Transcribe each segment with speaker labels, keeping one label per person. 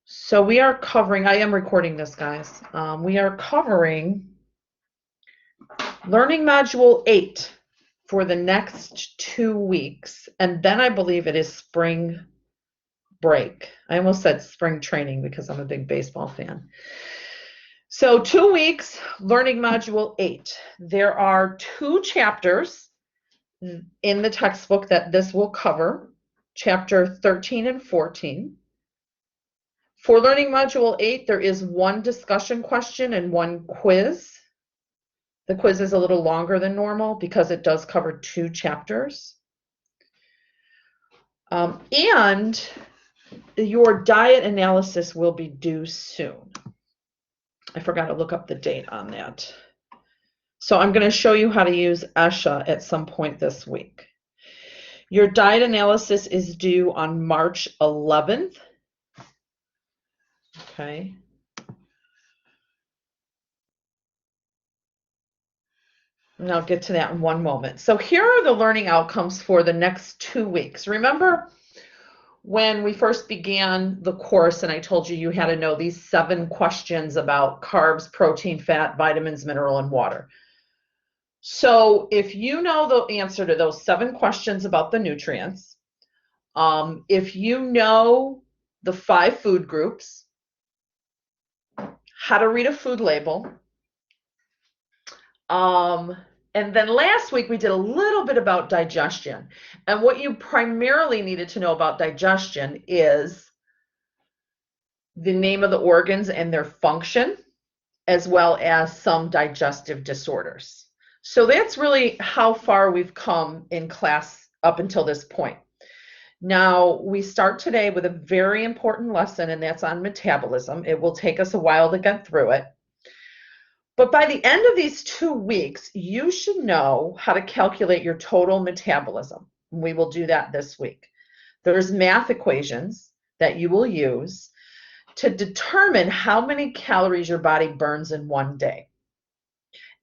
Speaker 1: So we are covering, I am recording this, guys. We are covering Learning Module 8 for the next 2 weeks. And then I believe it is spring break. I almost said spring training because I'm a big baseball fan. So 2 weeks, Learning Module 8. There are 2 chapters in the textbook that this will cover, chapter 13 and 14. For Learning Module 8, there is 1 discussion question and 1 quiz. The quiz is a little longer than normal because it does cover 2 chapters. And your diet analysis will be due soon. I forgot to look up the date on that. So I'm going to show you how to use ESHA at some point this week. Your diet analysis is due on March 11th. Okay. And I'll get to that in one moment. So here are the learning outcomes for the next 2 weeks. Remember when we first began the course and I told you you had to know these 7 questions about carbs, protein, fat, vitamins, mineral, and water. So if you know the answer to those 7 questions about the nutrients, if you know the 5 food groups, how to read a food label, and then last week we did a little bit about digestion. And what you primarily needed to know about digestion is the name of the organs and their function, as well as some digestive disorders. So that's really how far we've come in class up until this point. Now, we start today with a very important lesson, and that's on metabolism. It will take us a while to get through it. But by the end of these 2 weeks, you should know how to calculate your total metabolism. We will do that this week. There's math equations that you will use to determine how many calories your body burns in one day.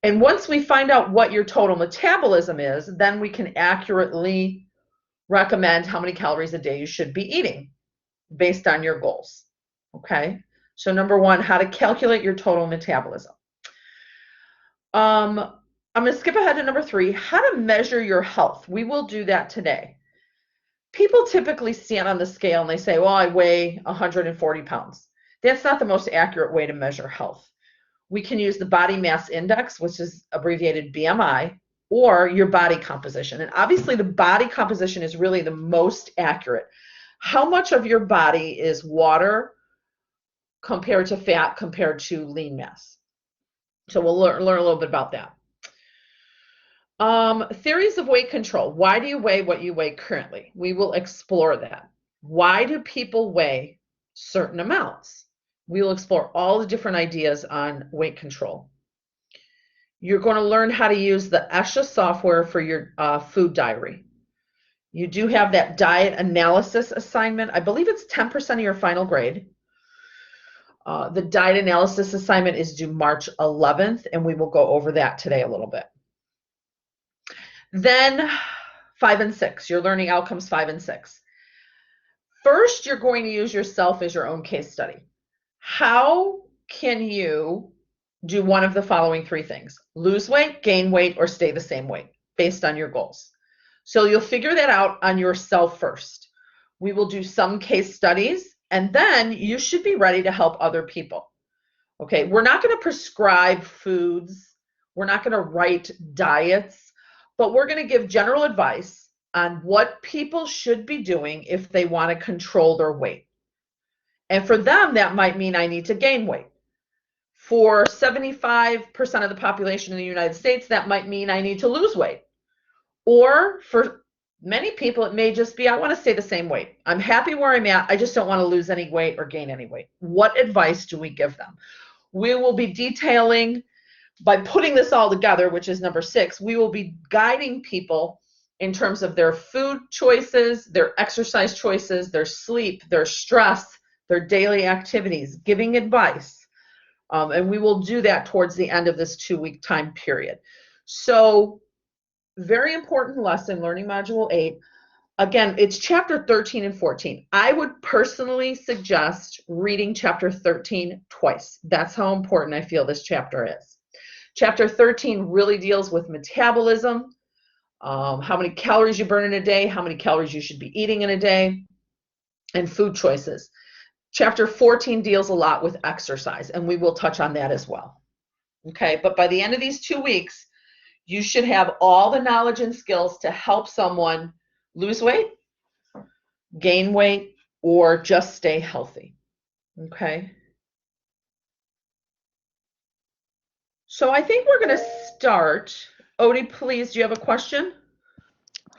Speaker 1: And once we find out what your total metabolism is, then we can accurately recommend how many calories a day you should be eating based on your goals. Okay? So number 1, how to calculate your total metabolism. I'm going to skip ahead to number 3, how to measure your health. We will do that today. People typically stand on the scale and they say, well, I weigh 140 pounds. That's not the most accurate way to measure health. We can use the body mass index, which is abbreviated BMI, or your body composition. And obviously the body composition is really the most accurate. How much of your body is water compared to fat compared to lean mass? So we'll learn a little bit about that. Theories of weight control. Why do you weigh what you weigh currently? We will explore that. Why do people weigh certain amounts? We will explore all the different ideas on weight control. You're going to learn how to use the ESHA software for your food diary. You do have that diet analysis assignment. I believe it's 10% of your final grade. The diet analysis assignment is due March 11th, and we will go over that today a little bit. Then 5 and 6, your learning outcomes 5 and 6. First, you're going to use yourself as your own case study. How can you do one of the following 3 things? Lose weight, gain weight, or stay the same weight based on your goals. So you'll figure that out on yourself first. We will do some case studies, and then you should be ready to help other people. Okay, we're not going to prescribe foods. We're not going to write diets, but we're going to give general advice on what people should be doing if they want to control their weight. And for them, that might mean I need to gain weight. For 75% of the population in the United States, that might mean I need to lose weight. Or for many people, it may just be, I want to stay the same weight. I'm happy where I'm at. I just don't want to lose any weight or gain any weight. What advice do we give them? We will be detailing, by putting this all together, which is number 6, we will be guiding people in terms of their food choices, their exercise choices, their sleep, their stress, their daily activities, giving advice. And we will do that towards the end of this 2-week time period. So very important lesson, Learning Module 8. Again, it's chapter 13 and 14. I would personally suggest reading chapter 13 twice. That's how important I feel this chapter is. Chapter 13 really deals with metabolism, how many calories you burn in a day, how many calories you should be eating in a day, and food choices. Chapter 14 deals a lot with exercise, and we will touch on that as well. Okay, but by the end of these 2 weeks, you should have all the knowledge and skills to help someone lose weight, gain weight, or just stay healthy. Okay. So I think we're going to start. Odie, please, do you have a question?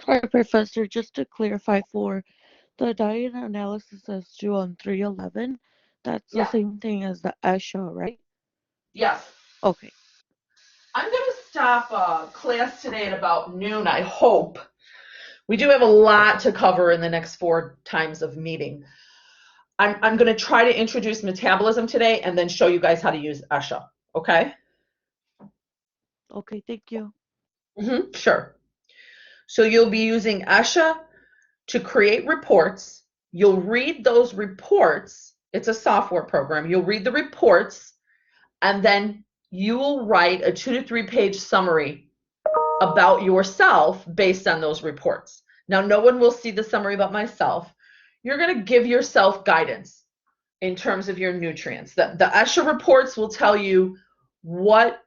Speaker 2: Hi, Professor. Just to clarify, for the diet analysis that's due on 3/11, that's the same thing as the ESHA, right?
Speaker 1: Yes.
Speaker 2: Okay.
Speaker 1: I'm going to stop class today at about noon, I hope. We do have a lot to cover in the next 4 times of meeting. I'm going to try to introduce metabolism today and then show you guys how to use ESHA. Okay?
Speaker 2: Okay, thank you.
Speaker 1: Sure. So you'll be using ESHA to create reports. You'll read those reports. It's a software program. You'll read the reports, and then you will write a 2 to 3 page summary about yourself based on those reports. Now, no one will see the summary about myself. You're going to give yourself guidance in terms of your nutrients. The ESHA reports will tell you what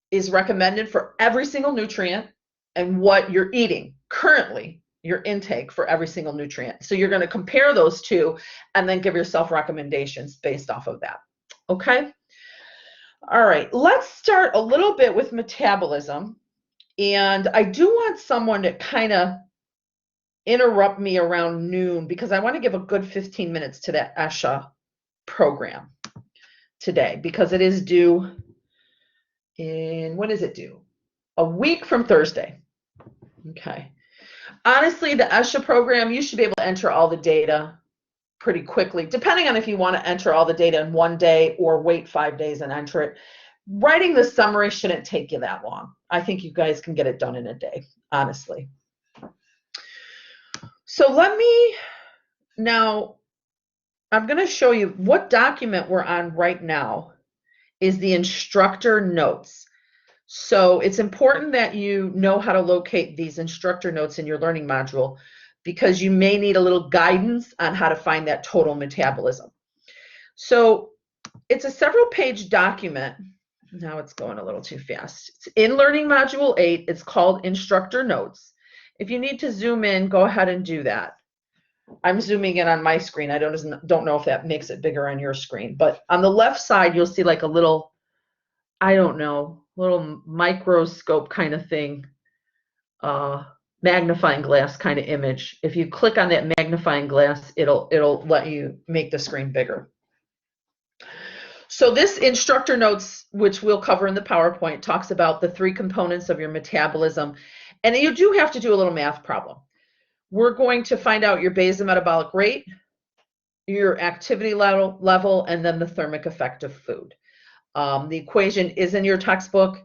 Speaker 1: is recommended for every single nutrient and what you're eating currently, your intake for every single nutrient. So you're going to compare those two and then give yourself recommendations based off of that. Okay? All right, let's start a little bit with metabolism. And I do want someone to kind of interrupt me around noon because I want to give a good 15 minutes to that ESHA program today because it is due in, when is it due? A week from Thursday. Okay. Honestly, the ESHA program, you should be able to enter all the data pretty quickly, depending on if you want to enter all the data in 1 day or wait 5 days and enter it. Writing the summary shouldn't take you that long. I think you guys can get it done in a day, honestly. So I'm going to show you what document we're on right now is the instructor notes. So it's important that you know how to locate these instructor notes in your learning module because you may need a little guidance on how to find that total metabolism. So it's a several page document. Now it's going a little too fast. It's in learning module 8. It's called instructor notes. If you need to zoom in, go ahead and do that. I'm zooming in on my screen. I don't know if that makes it bigger on your screen, but on the left side, you'll see like a little, I don't know, little microscope kind of thing, magnifying glass kind of image. If you click on that magnifying glass, it'll let you make the screen bigger. So this instructor notes, which we'll cover in the PowerPoint, talks about the 3 components of your metabolism. And you do have to do a little math problem. We're going to find out your basal metabolic rate, your activity level, and then the thermic effect of food. The equation is in your textbook.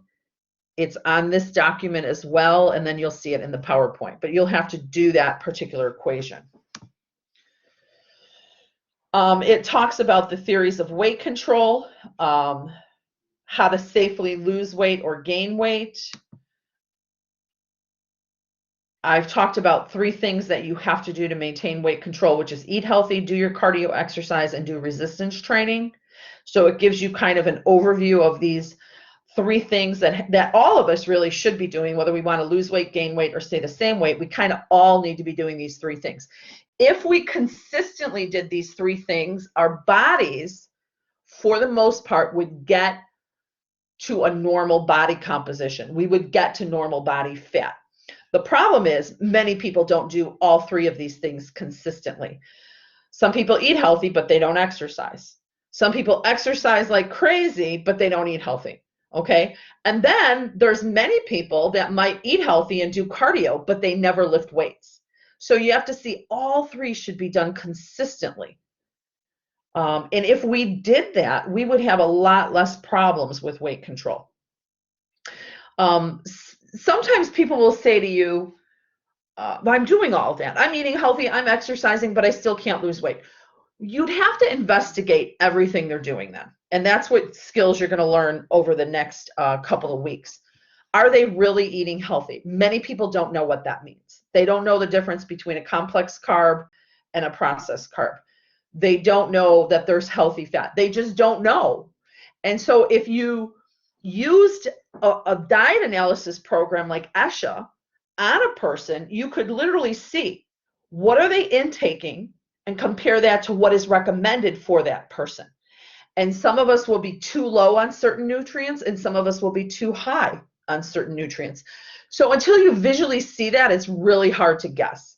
Speaker 1: It's on this document as well, and then you'll see it in the PowerPoint. But you'll have to do that particular equation. It talks about the theories of weight control, how to safely lose weight or gain weight. I've talked about 3 things that you have to do to maintain weight control, which is eat healthy, do your cardio exercise, and do resistance training. So it gives you kind of an overview of these 3 things that all of us really should be doing, whether we want to lose weight, gain weight, or stay the same weight. We kind of all need to be doing these 3 things. If we consistently did these 3 things, our bodies, for the most part, would get to a normal body composition. We would get to normal body fat. The problem is many people don't do all 3 of these things consistently. Some people eat healthy, but they don't exercise. Some people exercise like crazy, but they don't eat healthy. Okay. And then there's many people that might eat healthy and do cardio, but they never lift weights. So you have to see all 3 should be done consistently. And if we did that, we would have a lot less problems with weight control. Sometimes people will say to you, I'm doing all of that. I'm eating healthy, I'm exercising, but I still can't lose weight. You'd have to investigate everything they're doing then. And that's what skills you're going to learn over the next couple of weeks. Are they really eating healthy? Many people don't know what that means. They don't know the difference between a complex carb and a processed carb. They don't know that there's healthy fat. They just don't know. And so if you used a diet analysis program like ESHA on a person, you could literally see what are they intaking and compare that to what is recommended for that person. And some of us will be too low on certain nutrients and some of us will be too high on certain nutrients. So until you visually see that, it's really hard to guess.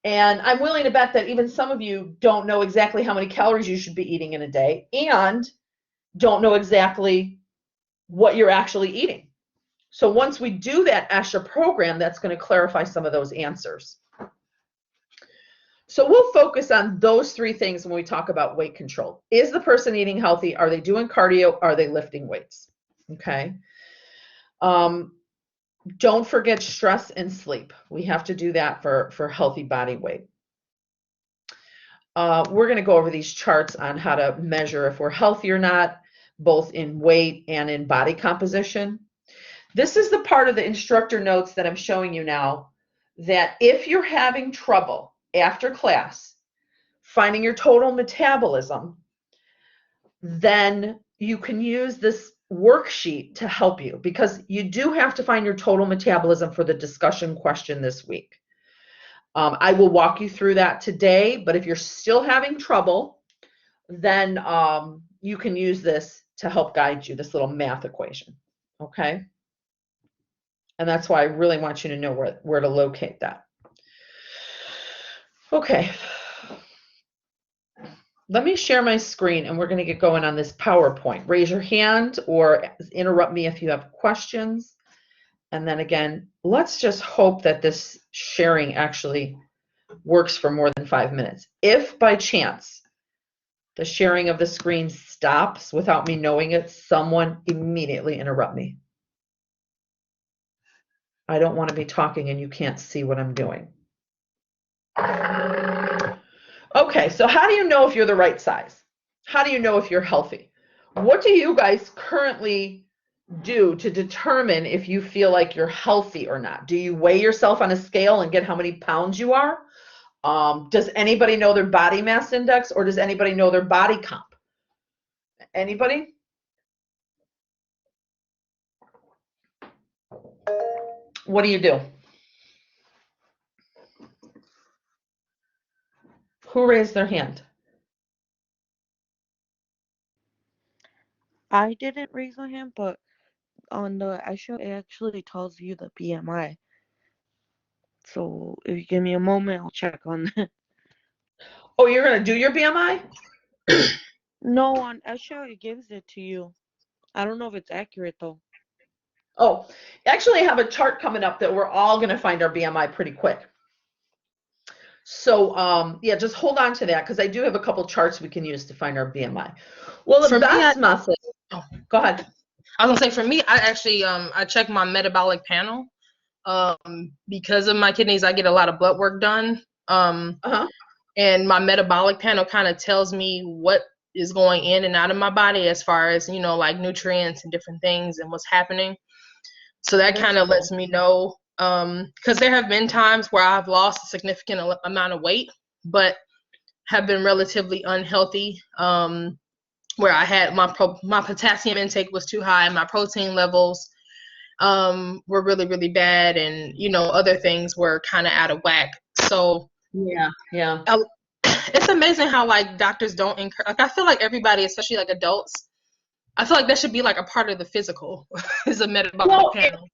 Speaker 1: And I'm willing to bet that even some of you don't know exactly how many calories you should be eating in a day and don't know exactly what you're actually eating. So once we do that ESHA program, that's going to clarify some of those answers. So we'll focus on those three things when we talk about weight control. Is the person eating healthy? Are they doing cardio? Are they lifting weights? Okay. Don't forget stress and sleep. We have to do that for healthy body weight. We're going to go over these charts on how to measure if we're healthy or not, both in weight and in body composition. This is the part of the instructor notes that I'm showing you now, that if you're having trouble after class finding your total metabolism, then you can use this worksheet to help you, because you do have to find your total metabolism for the discussion question this week. I will walk you through that today, but if you're still having trouble, then you can use this to help guide you, this little math equation, okay? And that's why I really want you to know where to locate that. Okay. Let me share my screen and we're going to get going on this PowerPoint. Raise your hand or interrupt me if you have questions. And then again, let's just hope that this sharing actually works for more than 5 minutes. If by chance the sharing of the screen stops without me knowing it, someone immediately interrupt me. I don't want to be talking and you can't see what I'm doing. Okay, so how do you know if you're the right size? How do you know if you're healthy? What do you guys currently do to determine if you feel like you're healthy or not? Do you weigh yourself on a scale and get how many pounds you are? Does anybody know their body mass index, or does anybody know their body comp? Anybody? What do you do? Who raised their hand?
Speaker 2: I didn't raise my hand, but on the ESHA, it actually tells you the BMI. So if you give me a moment, I'll check on that.
Speaker 1: Oh, you're going to do your BMI?
Speaker 2: No, on ESHA, it gives it to you. I don't know if it's accurate, though.
Speaker 1: Oh, actually, I have a chart coming up that we're all going to find our BMI pretty quick. So, yeah, just hold on to that because I do have a couple charts we can use to find our BMI. Well, the best method. Oh, go ahead.
Speaker 3: I was gonna say, for me, I actually I check my metabolic panel. Because of my kidneys, I get a lot of blood work done. And my metabolic panel kind of tells me what is going in and out of my body as far as, you know, like nutrients and different things and what's happening. So that kind of lets me know, because there have been times where I've lost a significant amount of weight, but have been relatively unhealthy, where I had my potassium intake was too high, my protein levels were really, really bad, and, you know, other things were kind of out of whack. So
Speaker 1: yeah,
Speaker 3: it's amazing how, like, doctors don't encourage, like, I feel like everybody, especially like adults, I feel like that should be like a part of the physical is a metabolic panel.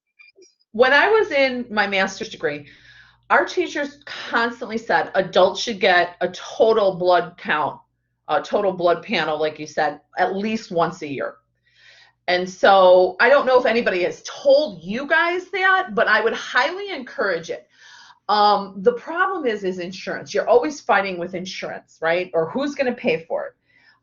Speaker 1: When I was in my master's degree, our teachers constantly said adults should get a total blood count, a total blood panel, like you said, at least once a year. And so I don't know if anybody has told you guys that, but I would highly encourage it. The problem is insurance. You're always fighting with insurance, right? Or who's going to pay for it?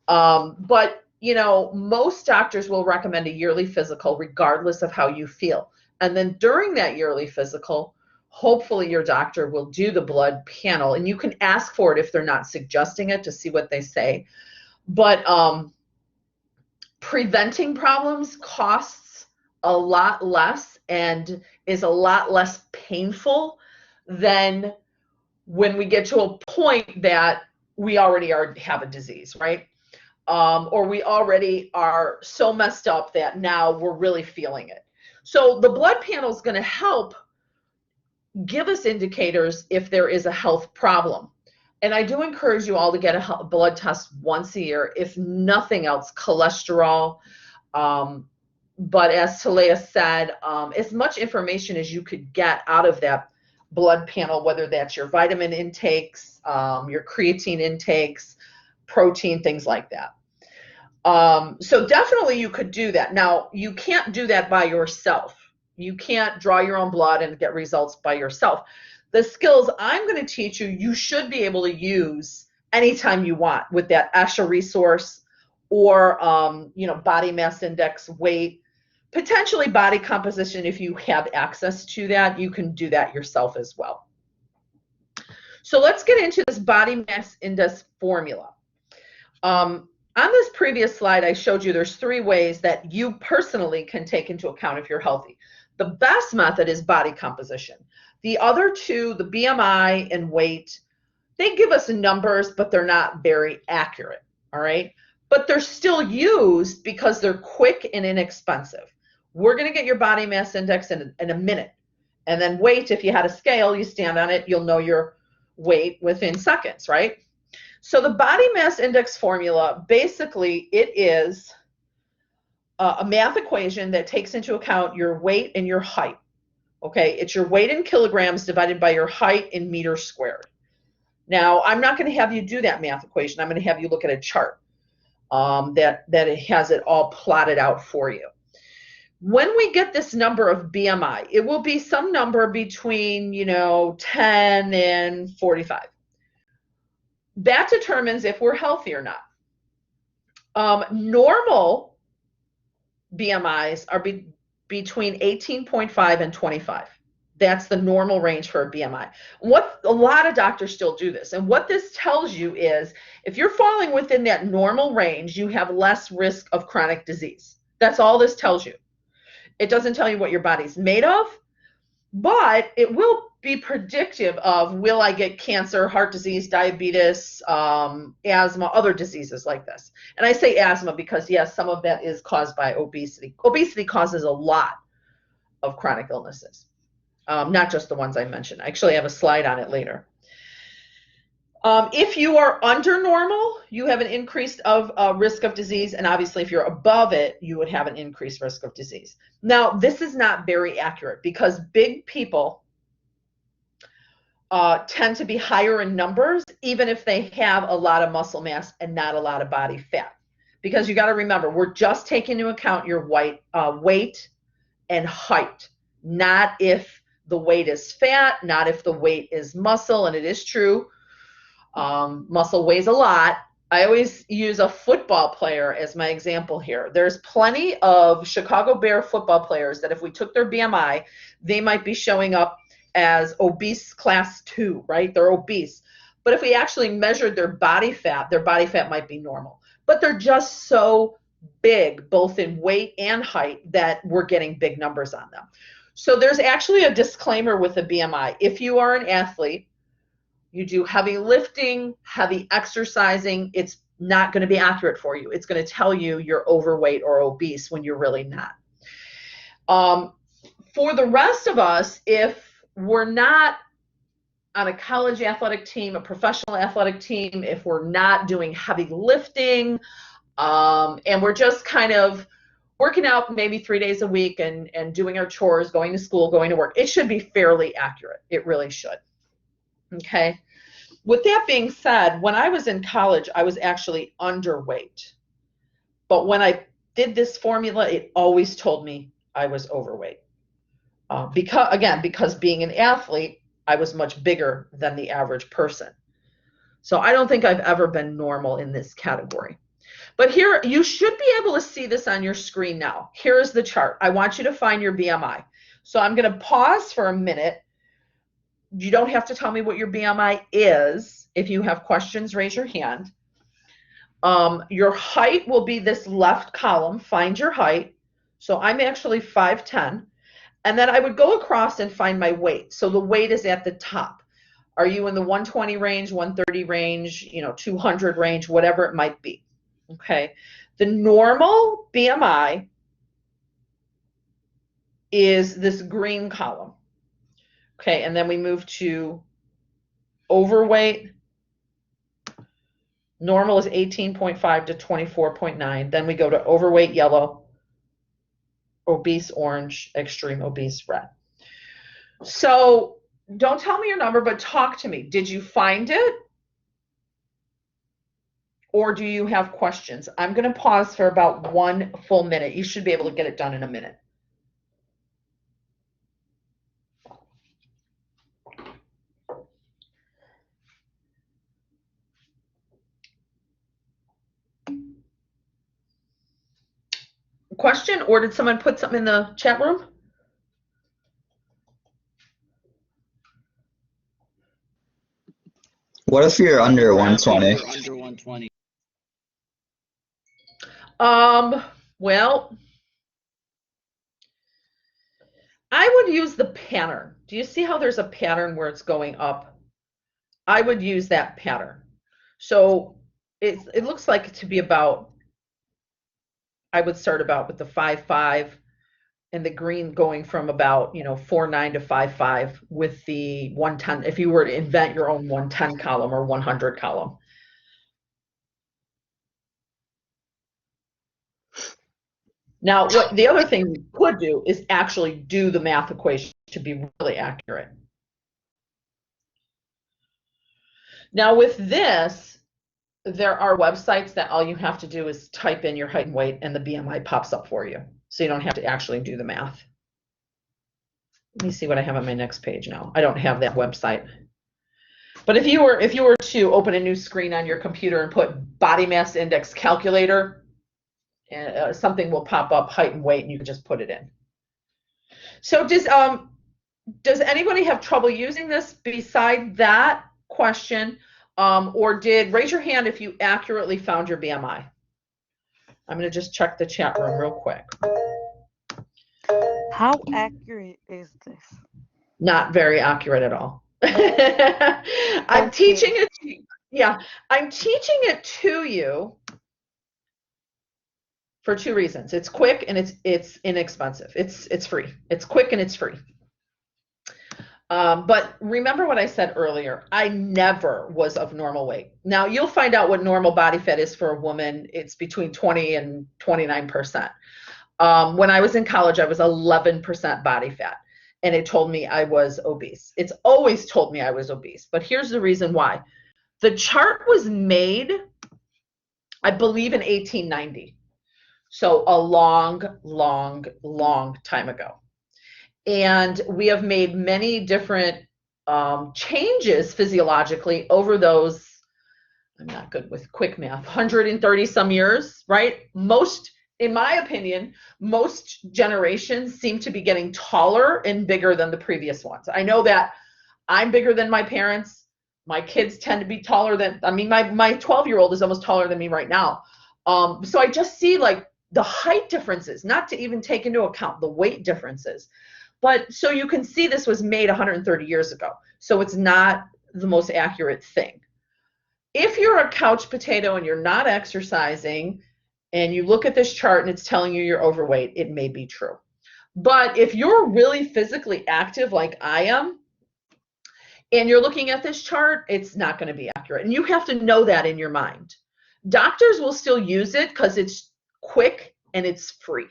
Speaker 1: But, you know, most doctors will recommend a yearly physical regardless of how you feel. And then during that yearly physical, hopefully your doctor will do the blood panel, and you can ask for it if they're not suggesting it to see what they say. But preventing problems costs a lot less and is a lot less painful than when we get to a point that we already have a disease, right? Or we already are so messed up that now we're really feeling it. So the blood panel is going to help give us indicators if there is a health problem. And I do encourage you all to get a blood test once a year, if nothing else, cholesterol. But as Talea said, as much information as you could get out of that blood panel, whether that's your vitamin intakes, your creatine intakes, protein, things like that. So definitely you could do that. Now, you can't do that by yourself. You can't draw your own blood and get results by yourself. The skills I'm going to teach you, you should be able to use anytime you want with that ESHA resource or, body mass index, weight, potentially body composition. If you have access to that, you can do that yourself as well. So let's get into this body mass index formula. On this previous slide, I showed you there's 3 ways that you personally can take into account if you're healthy. The best method is body composition. The other 2, the BMI and weight, they give us numbers, but they're not very accurate, all right? But they're still used because they're quick and inexpensive. We're going to get your body mass index in a minute. And then weight, if you had a scale, you stand on it, you'll know your weight within seconds, right? So the body mass index formula, basically it is a math equation that takes into account your weight and your height. Okay, it's your weight in kilograms divided by your height in meters squared. Now, I'm not going to have you do that math equation. I'm going to have you look at a chart that it has it all plotted out for you. When we get this number of BMI, it will be some number between, 10 and 45. That determines if we're healthy or not. Normal BMIs are between 18.5 and 25. That's the normal range for a BMI. A lot of doctors still do this. And what this tells you is if you're falling within that normal range, you have less risk of chronic disease. That's all this tells you. It doesn't tell you what your body's made of, but it will be predictive of, will I get cancer, heart disease, diabetes, asthma, other diseases like this. And I say asthma because, yes, some of that is caused by obesity. Obesity causes a lot of chronic illnesses, not just the ones I mentioned. I actually have a slide on it later. If you are under normal, you have an increase of risk of disease, and obviously if you're above it, you would have an increased risk of disease. Now, this is not very accurate because big people tend to be higher in numbers, even if they have a lot of muscle mass and not a lot of body fat. Because you got to remember, we're just taking into account your weight and height, not if the weight is fat, not if the weight is muscle, and it is true. Muscle weighs a lot. I always use a football player as my example here. There's plenty of Chicago Bear football players that if we took their BMI, they might be showing up as obese class 2, right? They're obese. But if we actually measured their body fat might be normal. But they're just so big, both in weight and height, that we're getting big numbers on them. So there's actually a disclaimer with the BMI. If you are an athlete, you do heavy lifting, heavy exercising, it's not going to be accurate for you. It's going to tell you you're overweight or obese when you're really not. For the rest of us, if we're not on a college athletic team, a professional athletic team, if we're not doing heavy lifting, and we're just kind of working out maybe 3 days a week and doing our chores, going to school, going to work, it should be fairly accurate. It really should. Okay. With that being said, when I was in college, I was actually underweight. But when I did this formula, it always told me I was overweight. Because being an athlete, I was much bigger than the average person. So I don't think I've ever been normal in this category. But here, you should be able to see this on your screen now. Here is the chart. I want you to find your BMI. So I'm going to pause for a minute. you don't have to tell me what your BMI is. If you have questions, raise your hand. Your height will be this left column. Find your height. So I'm actually 5'10". And then I would go across and find my weight. So the weight is at the top. Are you in the 120 range, 130 range, 200 range, whatever it might be? Okay. The normal BMI is this green column. Okay, and then we move to overweight. Normal is 18.5 to 24.9. Then we go to overweight yellow, obese orange, extreme obese red. So don't tell me your number, but talk to me. Did you find it? Or do you have questions? I'm going to pause for about 1 full minute. You should be able to get it done in a minute. Question, or did someone put something in the chat room?
Speaker 4: What if you're under 120?
Speaker 1: Well, I would use the pattern. Do you see how there's a pattern where it's going up? I would use that pattern. So it looks like it to be about, I would start about with the 5'5", and the green going from about 4'9" to 5'5", with the 110. If you were to invent your own 110 column or 100 column. Now, what the other thing you could do is actually do the math equation to be really accurate. Now, with this, there are websites that all you have to do is type in your height and weight, and the BMI pops up for you. So you don't have to actually do the math. Let me see what I have on my next page now. I don't have that website. But if you were to open a new screen on your computer and put body mass index calculator, something will pop up, height and weight, and you can just put it in. So does anybody have trouble using this beside that question? Or raise your hand if you accurately found your BMI. I'm going to just check the chat room real quick.
Speaker 2: How accurate is this?
Speaker 1: Not very accurate at all. I'm teaching it to you. Yeah, I'm teaching it to you for 2 reasons. It's quick and it's inexpensive. It's free. It's quick and it's free. But remember what I said earlier, I never was of normal weight. Now you'll find out what normal body fat is for a woman. It's between 20 and 29%. When I was in college, I was 11% body fat, and it told me I was obese. It's always told me I was obese, but here's the reason why. The chart was made, I believe, in 1890. So a long, long, long time ago. And we have made many different changes physiologically over those, I'm not good with quick math, 130 some years, right? Most, in my opinion, most generations seem to be getting taller and bigger than the previous ones. I know that I'm bigger than my parents. My kids tend to be taller than, I mean, my 12-year-old is almost taller than me right now. So I just see like the height differences, not to even take into account the weight differences. But so you can see this was made 130 years ago. So it's not the most accurate thing. If you're a couch potato and you're not exercising and you look at this chart and it's telling you you're overweight, it may be true. But if you're really physically active like I am, and you're looking at this chart, it's not going to be accurate. And you have to know that in your mind. Doctors will still use it because it's quick and it's free.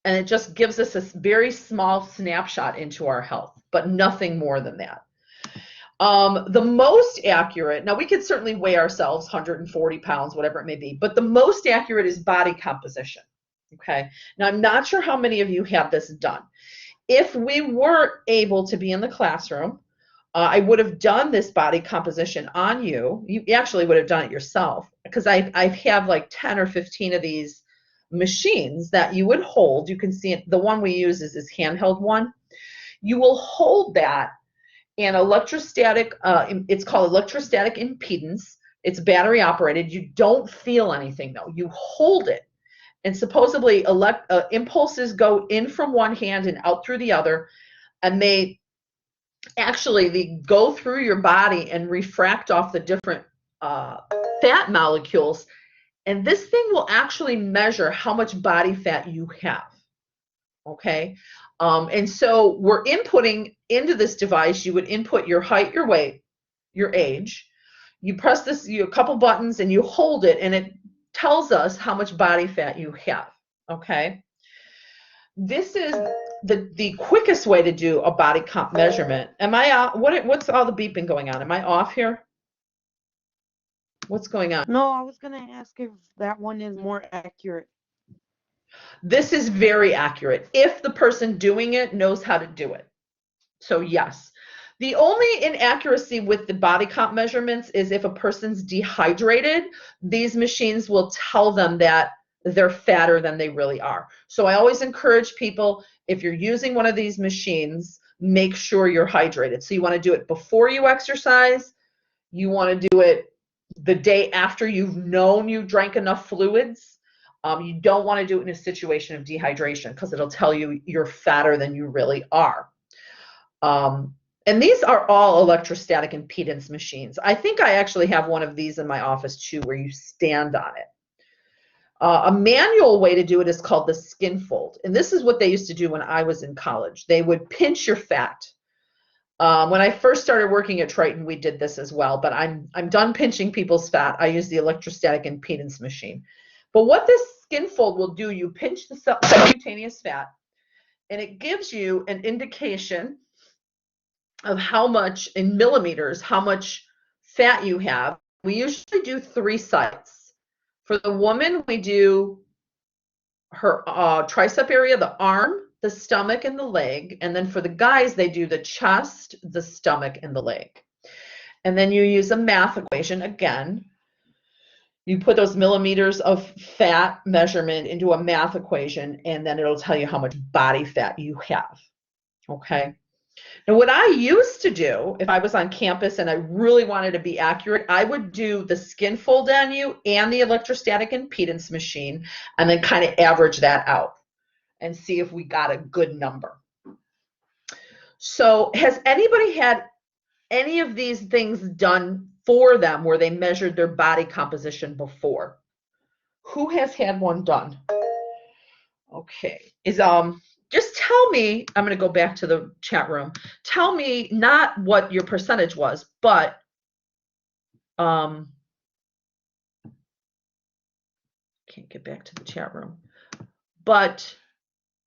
Speaker 1: And it just gives us a very small snapshot into our health, but nothing more than that. The most accurate, now we could certainly weigh ourselves 140 pounds, whatever it may be, but the most accurate is body composition. Okay. Now I'm not sure how many of you have this done. If we were able to be in the classroom, I would have done this body composition on you. You actually would have done it yourself, because I have like 10 or 15 of these machines that you would hold. You can see it. The one we use is this handheld one. You will hold that, and electrostatic, it's called electrostatic impedance. It's battery operated. You don't feel anything though. You hold it. And supposedly impulses go in from one hand and out through the other, and they go through your body and refract off the different fat molecules. And this thing will actually measure how much body fat you have. Okay. And so we're inputting into this device. You would input your height, your weight, your age. You press a couple buttons and you hold it, and it tells us how much body fat you have. Okay. This is the quickest way to do a body comp measurement. Am I what's all the beeping going on? Am I off here? What's going on?
Speaker 2: No, I was going to ask if that one is more accurate.
Speaker 1: This is very accurate if the person doing it knows how to do it. So yes. The only inaccuracy with the body comp measurements is if a person's dehydrated, these machines will tell them that they're fatter than they really are. So I always encourage people, if you're using one of these machines, make sure you're hydrated. So you want to do it before you exercise. You want to do it the day after you've known you drank enough fluids. You don't want to do it in a situation of dehydration because it'll tell you you're fatter than you really are. And these are all electrostatic impedance machines. I think I actually have one of these in my office too, where you stand on it. A manual way to do it is called the skin fold. And this is what they used to do when I was in college. They would pinch your fat. When I first started working at Triton, we did this as well, but I'm done pinching people's fat. I use the electrostatic impedance machine. But what this skin fold will do, you pinch the subcutaneous fat, and it gives you an indication of how much, in millimeters, how much fat you have. We usually do 3 sites. For the woman, we do her tricep area, the arm, the stomach, and the leg. And then for the guys, they do the chest, the stomach, and the leg. And then you use a math equation again. You put those millimeters of fat measurement into a math equation, and then it'll tell you how much body fat you have. Okay. Now, what I used to do, if I was on campus and I really wanted to be accurate, I would do the skin fold on you and the electrostatic impedance machine, and then kind of average that out and see if we got a good number. So has anybody had any of these things done for them where they measured their body composition before? Who has had one done? Okay. Just tell me, I'm going to go back to the chat room. Tell me not what your percentage was, but can't get back to the chat room. But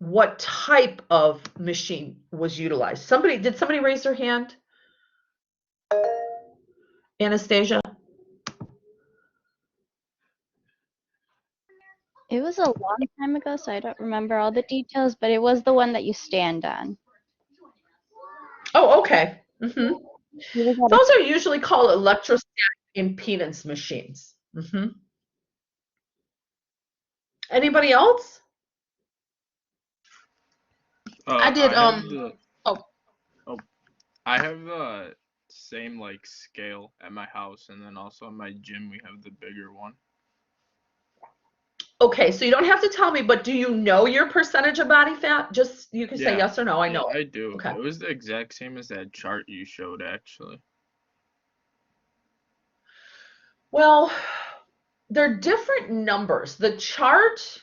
Speaker 1: what type of machine was utilized? Did somebody raise their hand? Anastasia?
Speaker 5: It was a long time ago, so I don't remember all the details, but it was the one that you stand on.
Speaker 1: Oh, okay. Mm-hmm.
Speaker 5: Those
Speaker 1: Those are usually called electrostatic impedance machines. Mm-hmm. Anybody else?
Speaker 3: I did.
Speaker 6: I have the same like scale at my house, and then also in my gym we have the bigger one.
Speaker 1: Okay, so you don't have to tell me, but do you know your percentage of body fat? Just you can say yes or no. I know.
Speaker 6: I do.
Speaker 1: Okay.
Speaker 6: It was the exact same as that chart you showed, actually.
Speaker 1: Well, they're different numbers. The chart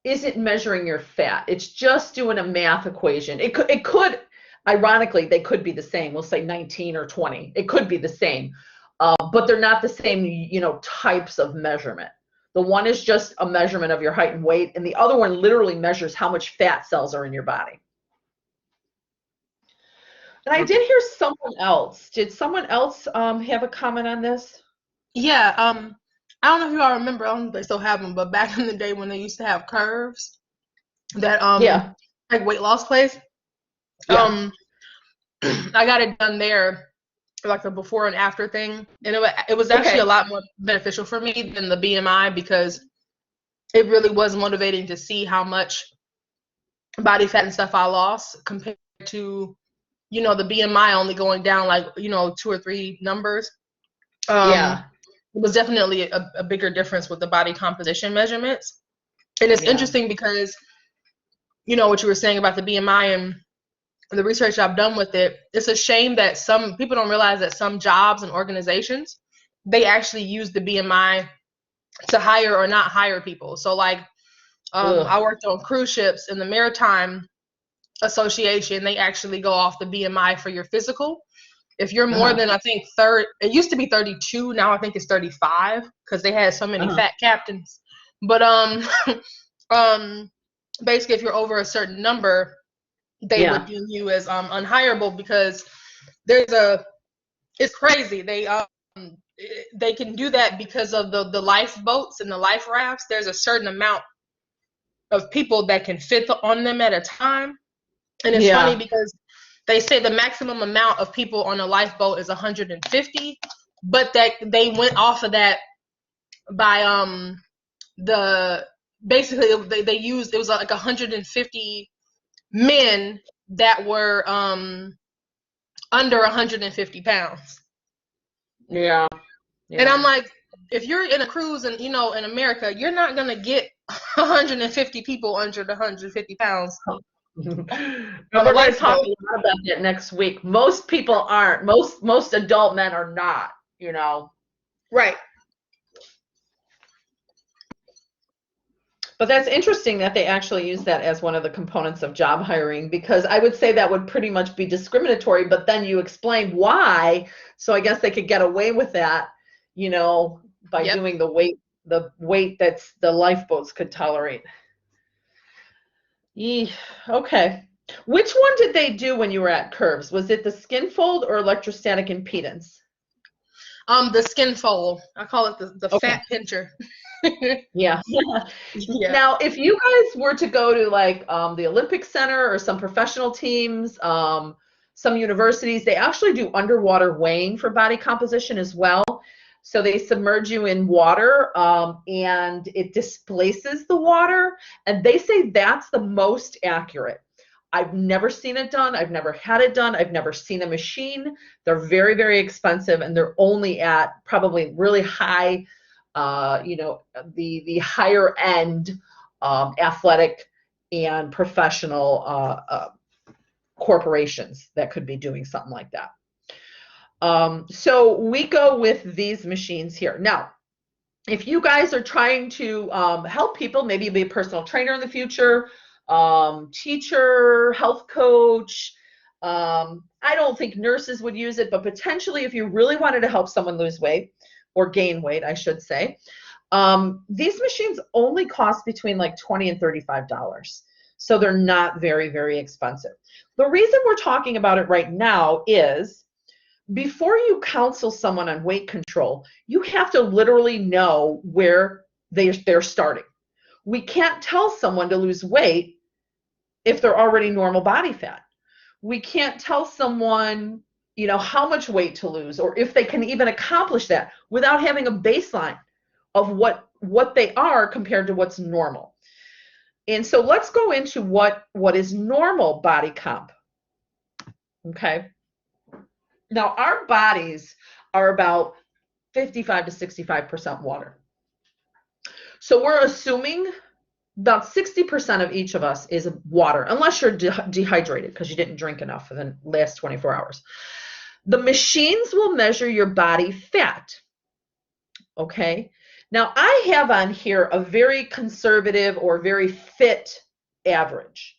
Speaker 1: isn't measuring your fat. It's just doing a math equation. It could, ironically, they could be the same. We'll say 19 or 20. It could be the same, but they're not the same, types of measurement. The one is just a measurement of your height and weight, and the other one literally measures how much fat cells are in your body. And I did hear someone else. Did someone else have a comment on this?
Speaker 3: Yeah. I don't know if you all remember. I don't know if they still have them, but back in the day when they used to have curves, that like weight loss place.
Speaker 1: Yeah.
Speaker 3: I got it done there, like the before and after thing, and it was actually a lot more beneficial for me than the BMI because it really was motivating to see how much body fat and stuff I lost compared to you know, the BMI only going down like, you know, 2 or 3 numbers.
Speaker 1: Yeah.
Speaker 3: It was definitely a bigger difference with the body composition measurements. And it's interesting because, you know, what you were saying about the BMI and the research I've done with it, it's a shame that some people don't realize that some jobs and organizations, they actually use the BMI to hire or not hire people. So like, I worked on cruise ships in the Maritime Association. They actually go off the BMI for your physical. If you're more than, I think, it used to be 32. Now I think it's 35 because they had so many fat captains. But basically, if you're over a certain number, they would deem you as unhireable because it's crazy. They can do that because of the lifeboats and the life rafts. There's a certain amount of people that can fit on them at a time. And it's funny because they say the maximum amount of people on a lifeboat is 150, but that they went off of that by basically they used, it was like 150 men that were under 150 pounds.
Speaker 1: Yeah.
Speaker 3: And I'm like, if you're in a cruise and, you know, in America, you're not gonna get 150 people under the 150 pounds.
Speaker 1: We're going to talk a lot about that next week. Most people aren't. Most adult men are not, you know.
Speaker 3: Right.
Speaker 1: But that's interesting that they actually use that as one of the components of job hiring, because I would say that would pretty much be discriminatory, but then you explained why. So I guess they could get away with that, you know, by doing the weight that's the lifeboats could tolerate. Okay. Which one did they do when you were at Curves? Was it the skin fold or electrostatic impedance?
Speaker 3: The skin fold. I call it the fat pincher.
Speaker 1: Yeah. Now, if you guys were to go to like the Olympic Center or some professional teams, some universities, they actually do underwater weighing for body composition as well. So they submerge you in water and it displaces the water. And they say that's the most accurate. I've never seen it done. I've never had it done. I've never seen a machine. They're very, very expensive, and they're only at probably really high, you know, the higher end athletic and professional corporations that could be doing something like that. So we go with these machines here. Now, if you guys are trying to help people, maybe you'll be a personal trainer in the future, teacher, health coach. I don't think nurses would use it, but potentially if you really wanted to help someone lose weight or gain weight, I should say, these machines only cost between like $20 and $35. So they're not very, very expensive. The reason we're talking about it right now is before you counsel someone on weight control, you have to literally know where they're starting. We can't tell someone to lose weight if they're already normal body fat. We can't tell someone, you know, how much weight to lose or if they can even accomplish that without having a baseline of what they are compared to what's normal. And so let's go into what is normal body comp. Okay. Now, our bodies are about 55 to 65% water. So we're assuming about 60% of each of us is water, unless you're dehydrated because you didn't drink enough for the last 24 hours. The machines will measure your body fat. Okay. Now, I have on here a very conservative or very fit average.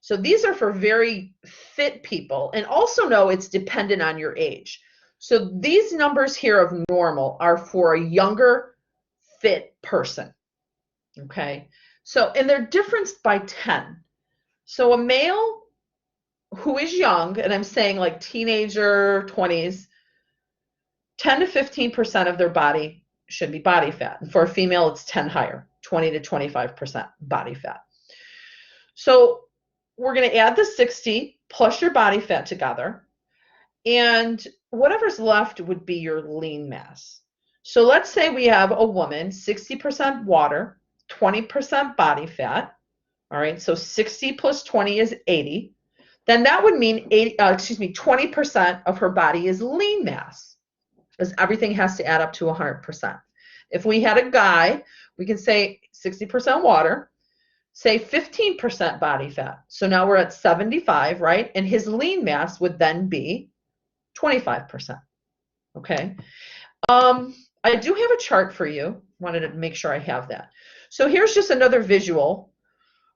Speaker 1: So these are for very fit people, and also know it's dependent on your age. So these numbers here of normal are for a younger fit person. Okay. So, and they're differenced by 10. So a male who is young, and I'm saying like teenager, 20s, 10 to 15% of their body should be body fat. And for a female, it's 10 higher, 20 to 25% body fat. So we're going to add the 60 plus your body fat together, and whatever's left would be your lean mass. So let's say we have a woman, 60% water, 20% body fat. All right, so 60 plus 20 is 80. then that would mean 20% of her body is lean mass, because everything has to add up to 100%. If we had a guy, we can say 60% water, say 15% body fat. So now we're at 75, right? And his lean mass would then be 25%. Okay. I do have a chart for you. Wanted to make sure I have that. So here's just another visual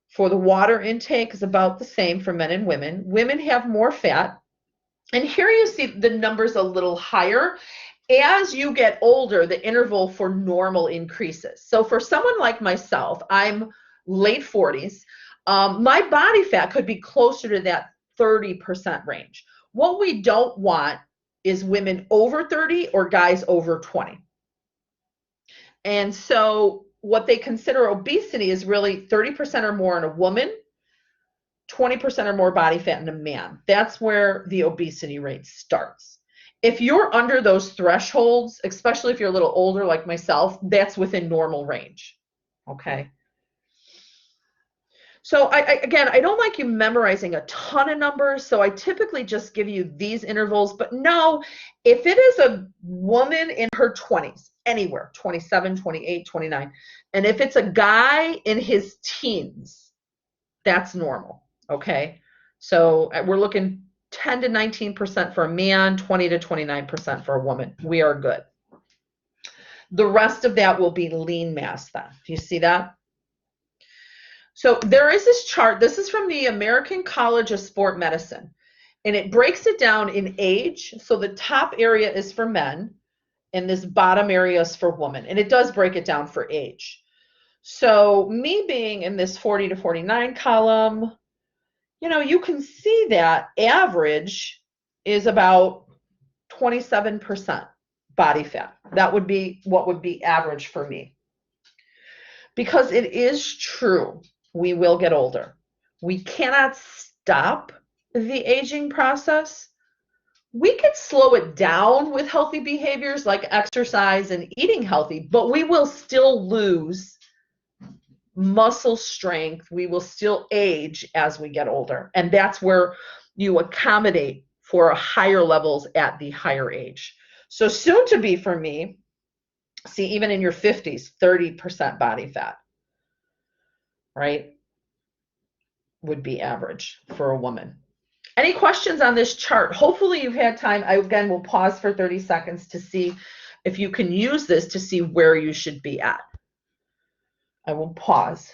Speaker 1: for the water intake is about the same for men and women. Women have more fat. And here you see the numbers a little higher. As you get older, the interval for normal increases. So for someone like myself, I'm late 40s. My body fat could be closer to that 30% range. What we don't want is women over 30 or guys over 20. And so what they consider obesity is really 30% or more in a woman, 20% or more body fat in a man. That's where the obesity rate starts. If you're under those thresholds, especially if you're a little older like myself, that's within normal range. Okay. So again, I don't like you memorizing a ton of numbers, so I typically just give you these intervals. But no, if it is a woman in her 20s, anywhere, 27, 28, 29, and if it's a guy in his teens, that's normal, okay? So we're looking 10 to 19% for a man, 20 to 29% for a woman. We are good. The rest of that will be lean mass then. Do you see that? So there is this chart. This is from the American College of Sport Medicine, and it breaks it down in age. So the top area is for men, and this bottom area is for women, and it does break it down for age. So me being in this 40 to 49 column, you know, you can see that average is about 27% body fat. That would be what would be average for me. Because it is true, we will get older. We cannot stop the aging process. We could slow it down with healthy behaviors like exercise and eating healthy, but we will still lose muscle strength. We will still age as we get older. And that's where you accommodate for higher levels at the higher age. So soon to be for me, see, even in your 50s, 30% body fat, right, would be average for a woman. Any questions on this chart? Hopefully you've had time. I, again, will pause for 30 seconds to see if you can use this to see where you should be at. I will pause.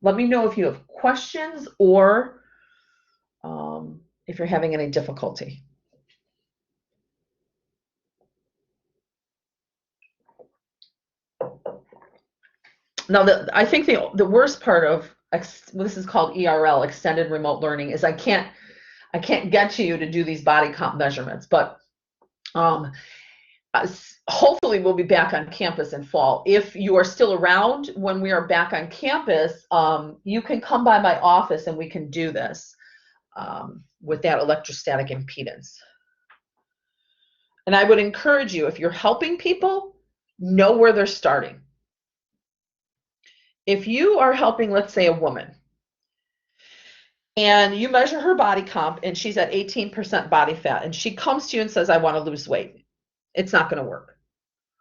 Speaker 1: Let me know if you have questions or if you're having any difficulty. Now, I think the worst part of this is called ERL, extended remote learning, is I can't get to you to do these body comp measurements, but hopefully we'll be back on campus in fall. If you are still around when we are back on campus, you can come by my office and we can do this with that electrostatic impedance. And I would encourage you, if you're helping people, know where they're starting. If you are helping, let's say, a woman, and you measure her body comp and she's at 18% body fat, and she comes to you and says, I want to lose weight, it's not going to work.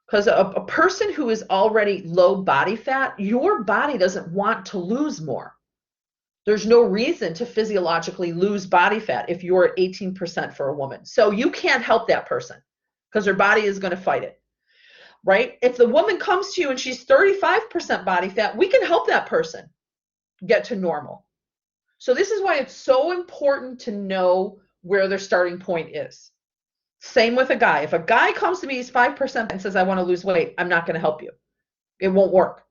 Speaker 1: Because a person who is already low body fat, your body doesn't want to lose more. There's no reason to physiologically lose body fat if you're at 18% for a woman. So you can't help that person because her body is going to fight it, right? If the woman comes to you and she's 35% body fat, we can help that person get to normal. So this is why it's so important to know where their starting point is. Same with a guy. If a guy comes to me, he's 5% and says, I want to lose weight, I'm not going to help you. It won't work.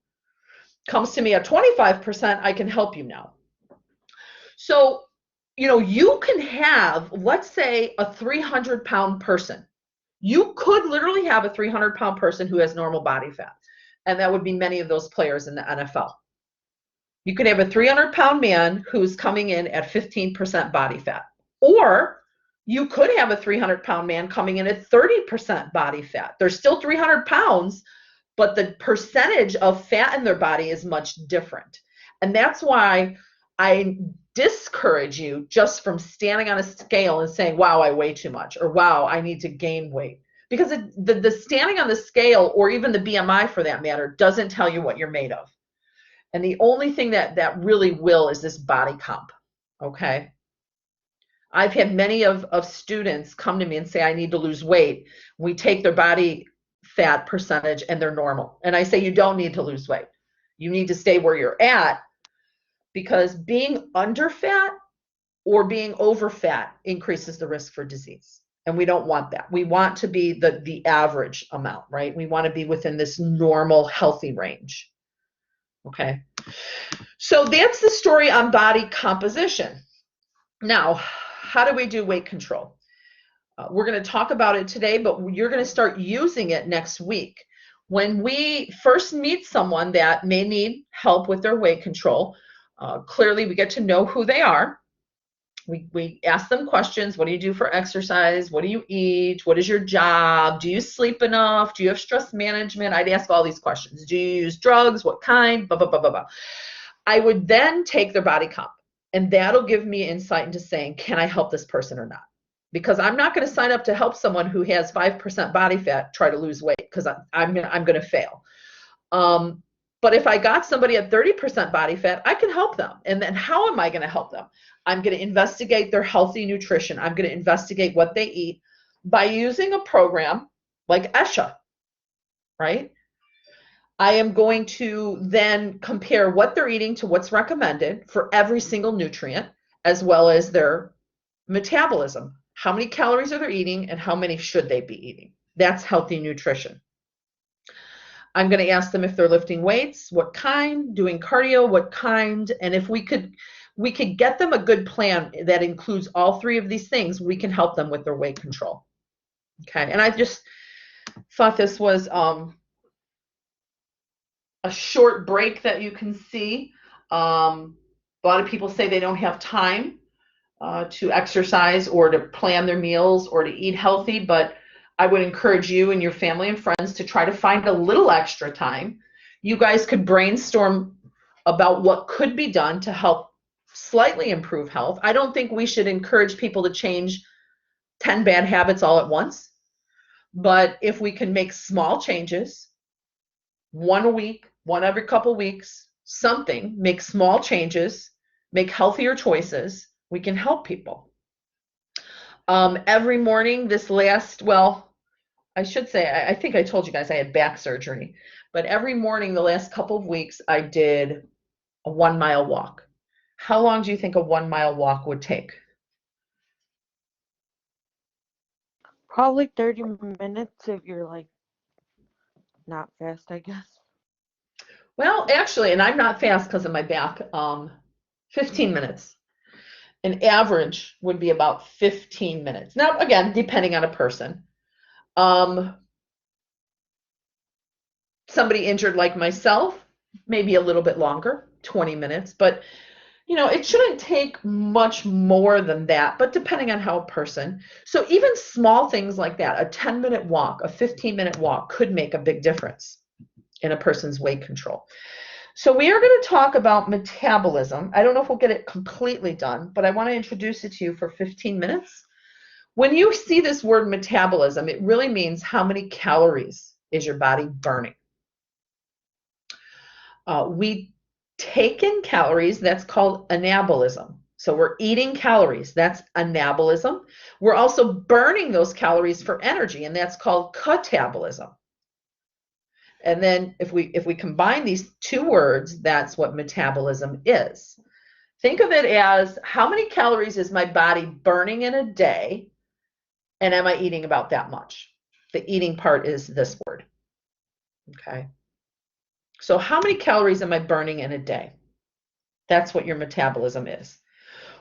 Speaker 1: Comes to me at 25%, I can help you now. So, you know, you can have, let's say, a 300-pound person. You could literally have a 300-pound person who has normal body fat. And that would be many of those players in the NFL. You could have a 300-pound man who's coming in at 15% body fat. Or you could have a 300-pound man coming in at 30% body fat. They're still 300 pounds, but the percentage of fat in their body is much different. And that's why I discourage you just from standing on a scale and saying, wow, I weigh too much, or wow, I need to gain weight. Because the standing on the scale, or even the BMI for that matter, doesn't tell you what you're made of. And the only thing that really will is this body comp, okay? I've had many of students come to me and say, I need to lose weight. We take their body fat percentage and they're normal. And I say, you don't need to lose weight. You need to stay where you're at, because being under fat or being over fat increases the risk for disease. And we don't want that. We want to be the average amount, right? We want to be within this normal, healthy range. Okay. So that's the story on body composition. Now, how do we do weight control? We're going to talk about it today, but you're going to start using it next week. When we first meet someone that may need help with their weight control, clearly we get to know who they are. We ask them questions. What do you do for exercise? What do you eat? What is your job? Do you sleep enough? Do you have stress management? I'd ask all these questions. Do you use drugs? What kind? Blah, blah, blah, blah, blah. I would then take their body comp, and that'll give me insight into saying, can I help this person or not? Because I'm not going to sign up to help someone who has 5% body fat try to lose weight, because I'm going to fail. But if I got somebody at 30% body fat, I can help them. And then how am I going to help them? I'm going to investigate their healthy nutrition. I'm going to investigate what they eat by using a program like ESHA, right? I am going to then compare what they're eating to what's recommended for every single nutrient, as well as their metabolism. How many calories are they eating and how many should they be eating? That's healthy nutrition. I'm going to ask them if they're lifting weights, what kind, doing cardio, what kind, and if we could get them a good plan that includes all three of these things, we can help them with their weight control. Okay, and I just thought this was a short break that you can see. A lot of people say they don't have time to exercise or to plan their meals or to eat healthy, but I would encourage you and your family and friends to try to find a little extra time. You guys could brainstorm about what could be done to help slightly improve health. I don't think we should encourage people to change 10 bad habits all at once, but if we can make small changes, one a week, one every couple weeks, something, make small changes, make healthier choices, we can help people. Every morning I should say, I think I told you guys I had back surgery, but every morning the last couple of weeks I did a 1 mile walk. How long do you think a 1 mile walk would take?
Speaker 2: Probably 30 minutes if you're like not fast, I guess.
Speaker 1: Well, actually, and I'm not fast because of my back, 15 minutes. An average would be about 15 minutes. Now, again, depending on a person. Somebody injured like myself, maybe a little bit longer, 20 minutes, but it shouldn't take much more than that, but depending on how a person. So even small things like that, a 10-minute walk, a 15-minute walk could make a big difference in a person's weight control. So we are going to talk about metabolism. I don't know if we'll get it completely done, but I want to introduce it to you for 15 minutes. When you see this word metabolism, it really means how many calories is your body burning. We take in calories, that's called anabolism. So we're eating calories, that's anabolism. We're also burning those calories for energy, and that's called catabolism. And then if we combine these two words, that's what metabolism is. Think of it as how many calories is my body burning in a day, and am I eating about that much? The eating part is this word. Okay. So how many calories am I burning in a day? That's what your metabolism is.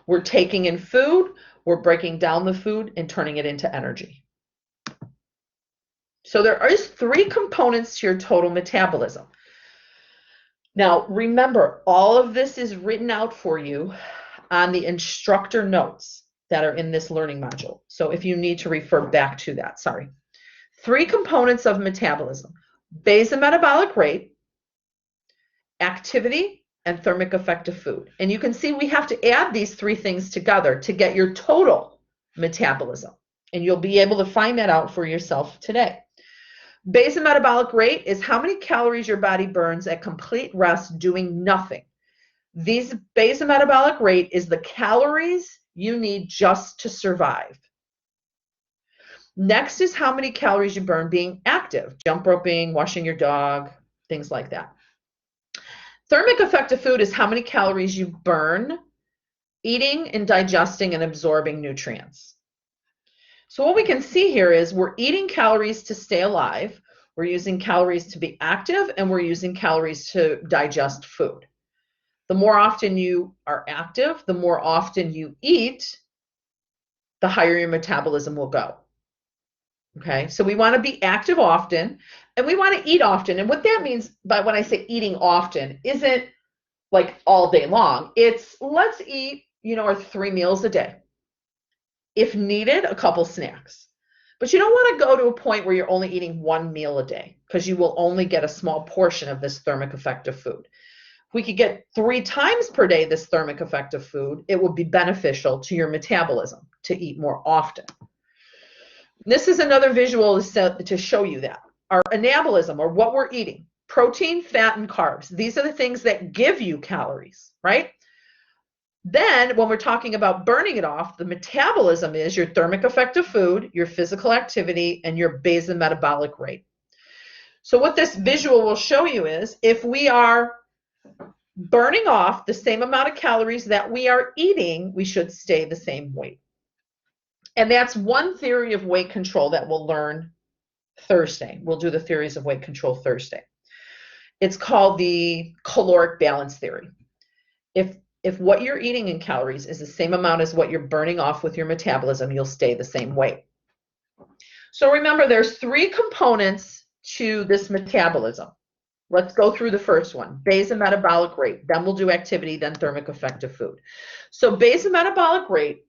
Speaker 1: We're taking in food, we're breaking down the food and turning it into energy. So there are 3 components to your total metabolism. Now, remember, all of this is written out for you on the instructor notes that are in this learning module. So if you need to refer back to that, sorry. 3 components of metabolism: basal metabolic rate, activity, and thermic effect of food. And you can see we have to add these three things together to get your total metabolism. And you'll be able to find that out for yourself today. Basal metabolic rate is how many calories your body burns at complete rest doing nothing. These basal metabolic rate is the calories you need just to survive. Next is how many calories you burn being active, jump roping, washing your dog, things like that. Thermic effect of food is how many calories you burn eating and digesting and absorbing nutrients. So what we can see here is we're eating calories to stay alive, we're using calories to be active, and we're using calories to digest food. The more often you are active, the more often you eat, the higher your metabolism will go. Okay, so we want to be active often, and we want to eat often. And what that means by when I say eating often isn't like all day long. It's let's eat, our 3 meals a day. If needed, a couple snacks. But you don't want to go to a point where you're only eating 1 meal a day because you will only get a small portion of this thermic effect of food. If we could get 3 times per day this thermic effect of food, it would be beneficial to your metabolism to eat more often. This is another visual to show you that. Our anabolism, or what we're eating, protein, fat, and carbs. These are the things that give you calories, right? Then when we're talking about burning it off, the metabolism is your thermic effect of food, your physical activity, and your basal metabolic rate. So what this visual will show you is if we are burning off the same amount of calories that we are eating, we should stay the same weight. And that's one theory of weight control that we'll learn Thursday. We'll do the theories of weight control Thursday. It's called the caloric balance theory. If what you're eating in calories is the same amount as what you're burning off with your metabolism, you'll stay the same weight. So remember, there's 3 components to this metabolism. Let's go through the first one, basal metabolic rate. Then we'll do activity, then thermic effect of food. So basal metabolic rate,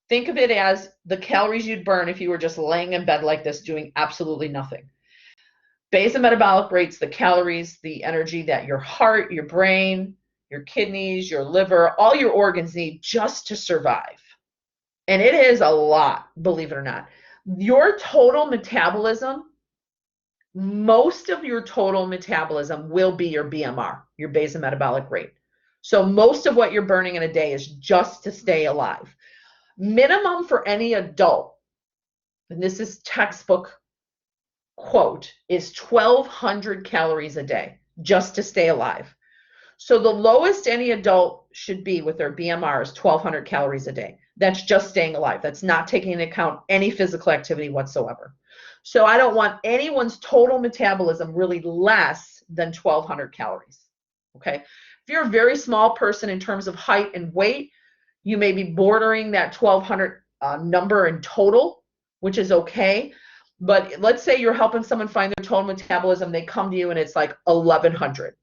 Speaker 1: think of it as the calories you'd burn if you were just laying in bed like this doing absolutely nothing. Basal metabolic rate's the calories, the energy that your heart, your brain, your kidneys, your liver, all your organs need just to survive. And it is a lot, believe it or not. Your total metabolism, most of your total metabolism will be your BMR, your basal metabolic rate. So most of what you're burning in a day is just to stay alive. Minimum for any adult, and this is textbook quote, is 1,200 calories a day just to stay alive. So the lowest any adult should be with their BMR is 1,200 calories a day. That's just staying alive. That's not taking into account any physical activity whatsoever. So I don't want anyone's total metabolism really less than 1,200 calories. Okay. If you're a very small person in terms of height and weight, you may be bordering that 1,200 number in total, which is okay. But let's say you're helping someone find their total metabolism. They come to you and it's like 1,100.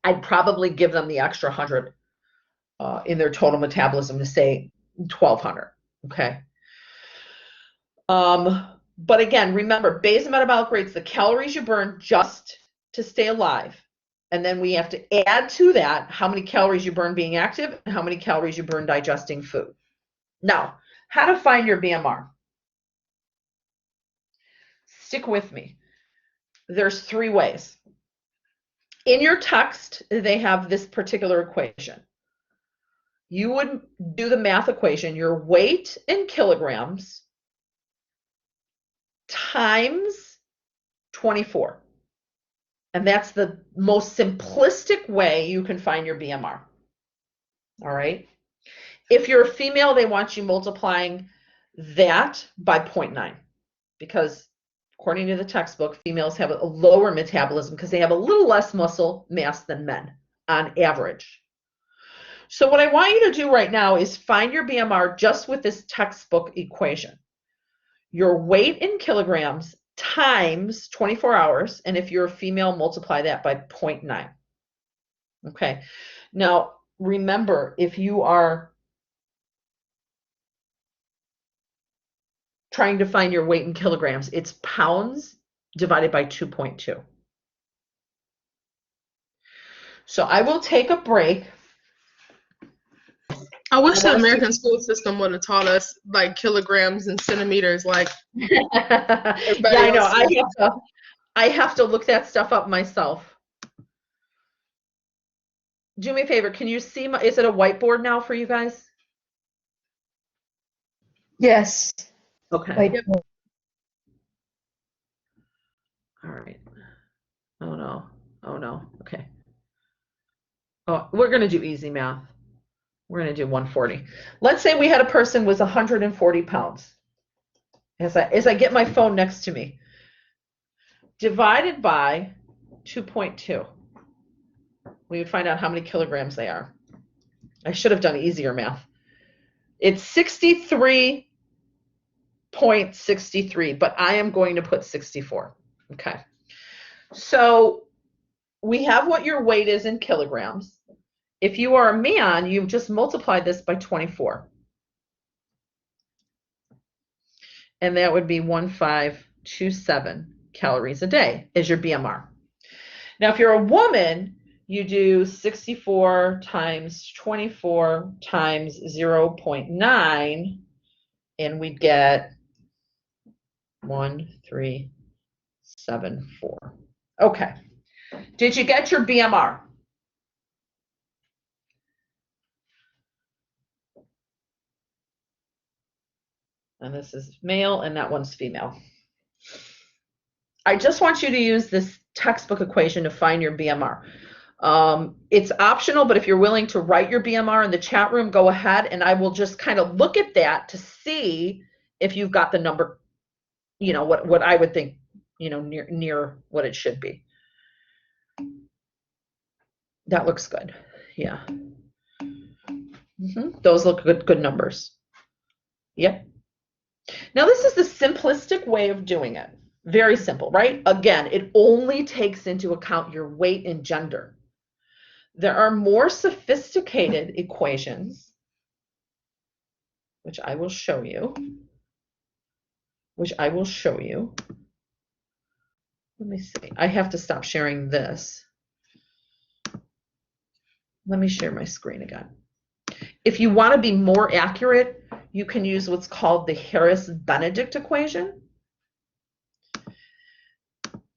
Speaker 1: I'd probably give them the extra 100 in their total metabolism to say 1,200. Okay. But again, remember, basal metabolic rate's the calories you burn just to stay alive. And then we have to add to that how many calories you burn being active and how many calories you burn digesting food. Now, how to find your BMR. Stick with me. There's 3 ways. In your text, they have this particular equation. You would do the math equation, your weight in kilograms times 24. And that's the most simplistic way you can find your BMR. All right. If you're a female, they want you multiplying that by 0.9 because according to the textbook, females have a lower metabolism because they have a little less muscle mass than men on average. So what I want you to do right now is find your BMR just with this textbook equation. Your weight in kilograms times 24 hours, and if you're a female, multiply that by 0.9. Okay. Now, remember, if you are trying to find your weight in kilograms, it's pounds divided by 2.2. So I will take a break.
Speaker 3: I wish
Speaker 1: I
Speaker 3: the
Speaker 1: wanna see-
Speaker 3: American school system would have taught us like kilograms and centimeters, like
Speaker 1: Yeah,
Speaker 3: everybody
Speaker 1: I know.
Speaker 3: else.
Speaker 1: I have to look that stuff up myself. Do me a favor. Can you see my, is it a whiteboard now for you guys?
Speaker 7: Yes.
Speaker 1: Okay.
Speaker 7: Yep.
Speaker 1: All right. Oh no. Oh no. Okay. Oh, we're going to do easy math. We're going to do 140. Let's say we had a person was 140 pounds. As I get my phone next to me. Divided by 2.2. We would find out how many kilograms they are. I should have done easier math. It's 63.63, but I am going to put 64. Okay. So we have what your weight is in kilograms. If you are a man, you just multiply this by 24. And that would be 1527 calories a day is your BMR. Now, if you're a woman, you do 64 times 24 times 0.9, and we get 1374. Okay. Did you get your BMR? And this is male, and that one's female. I just want you to use this textbook equation to find your BMR. It's optional, but if you're willing to write your BMR in the chat room, go ahead, and I will just kind of look at that to see if you've got the number, you know, what I would think, you know, near what it should be. That looks good. Yeah. Those look good numbers. Yep. Now this is the simplistic way of doing it. Very simple, right? Again, it only takes into account your weight and gender. There are more sophisticated equations, which I will show you. Let me see. I have to stop sharing this. Let me share my screen again. If you want to be more accurate, you can use what's called the Harris-Benedict equation.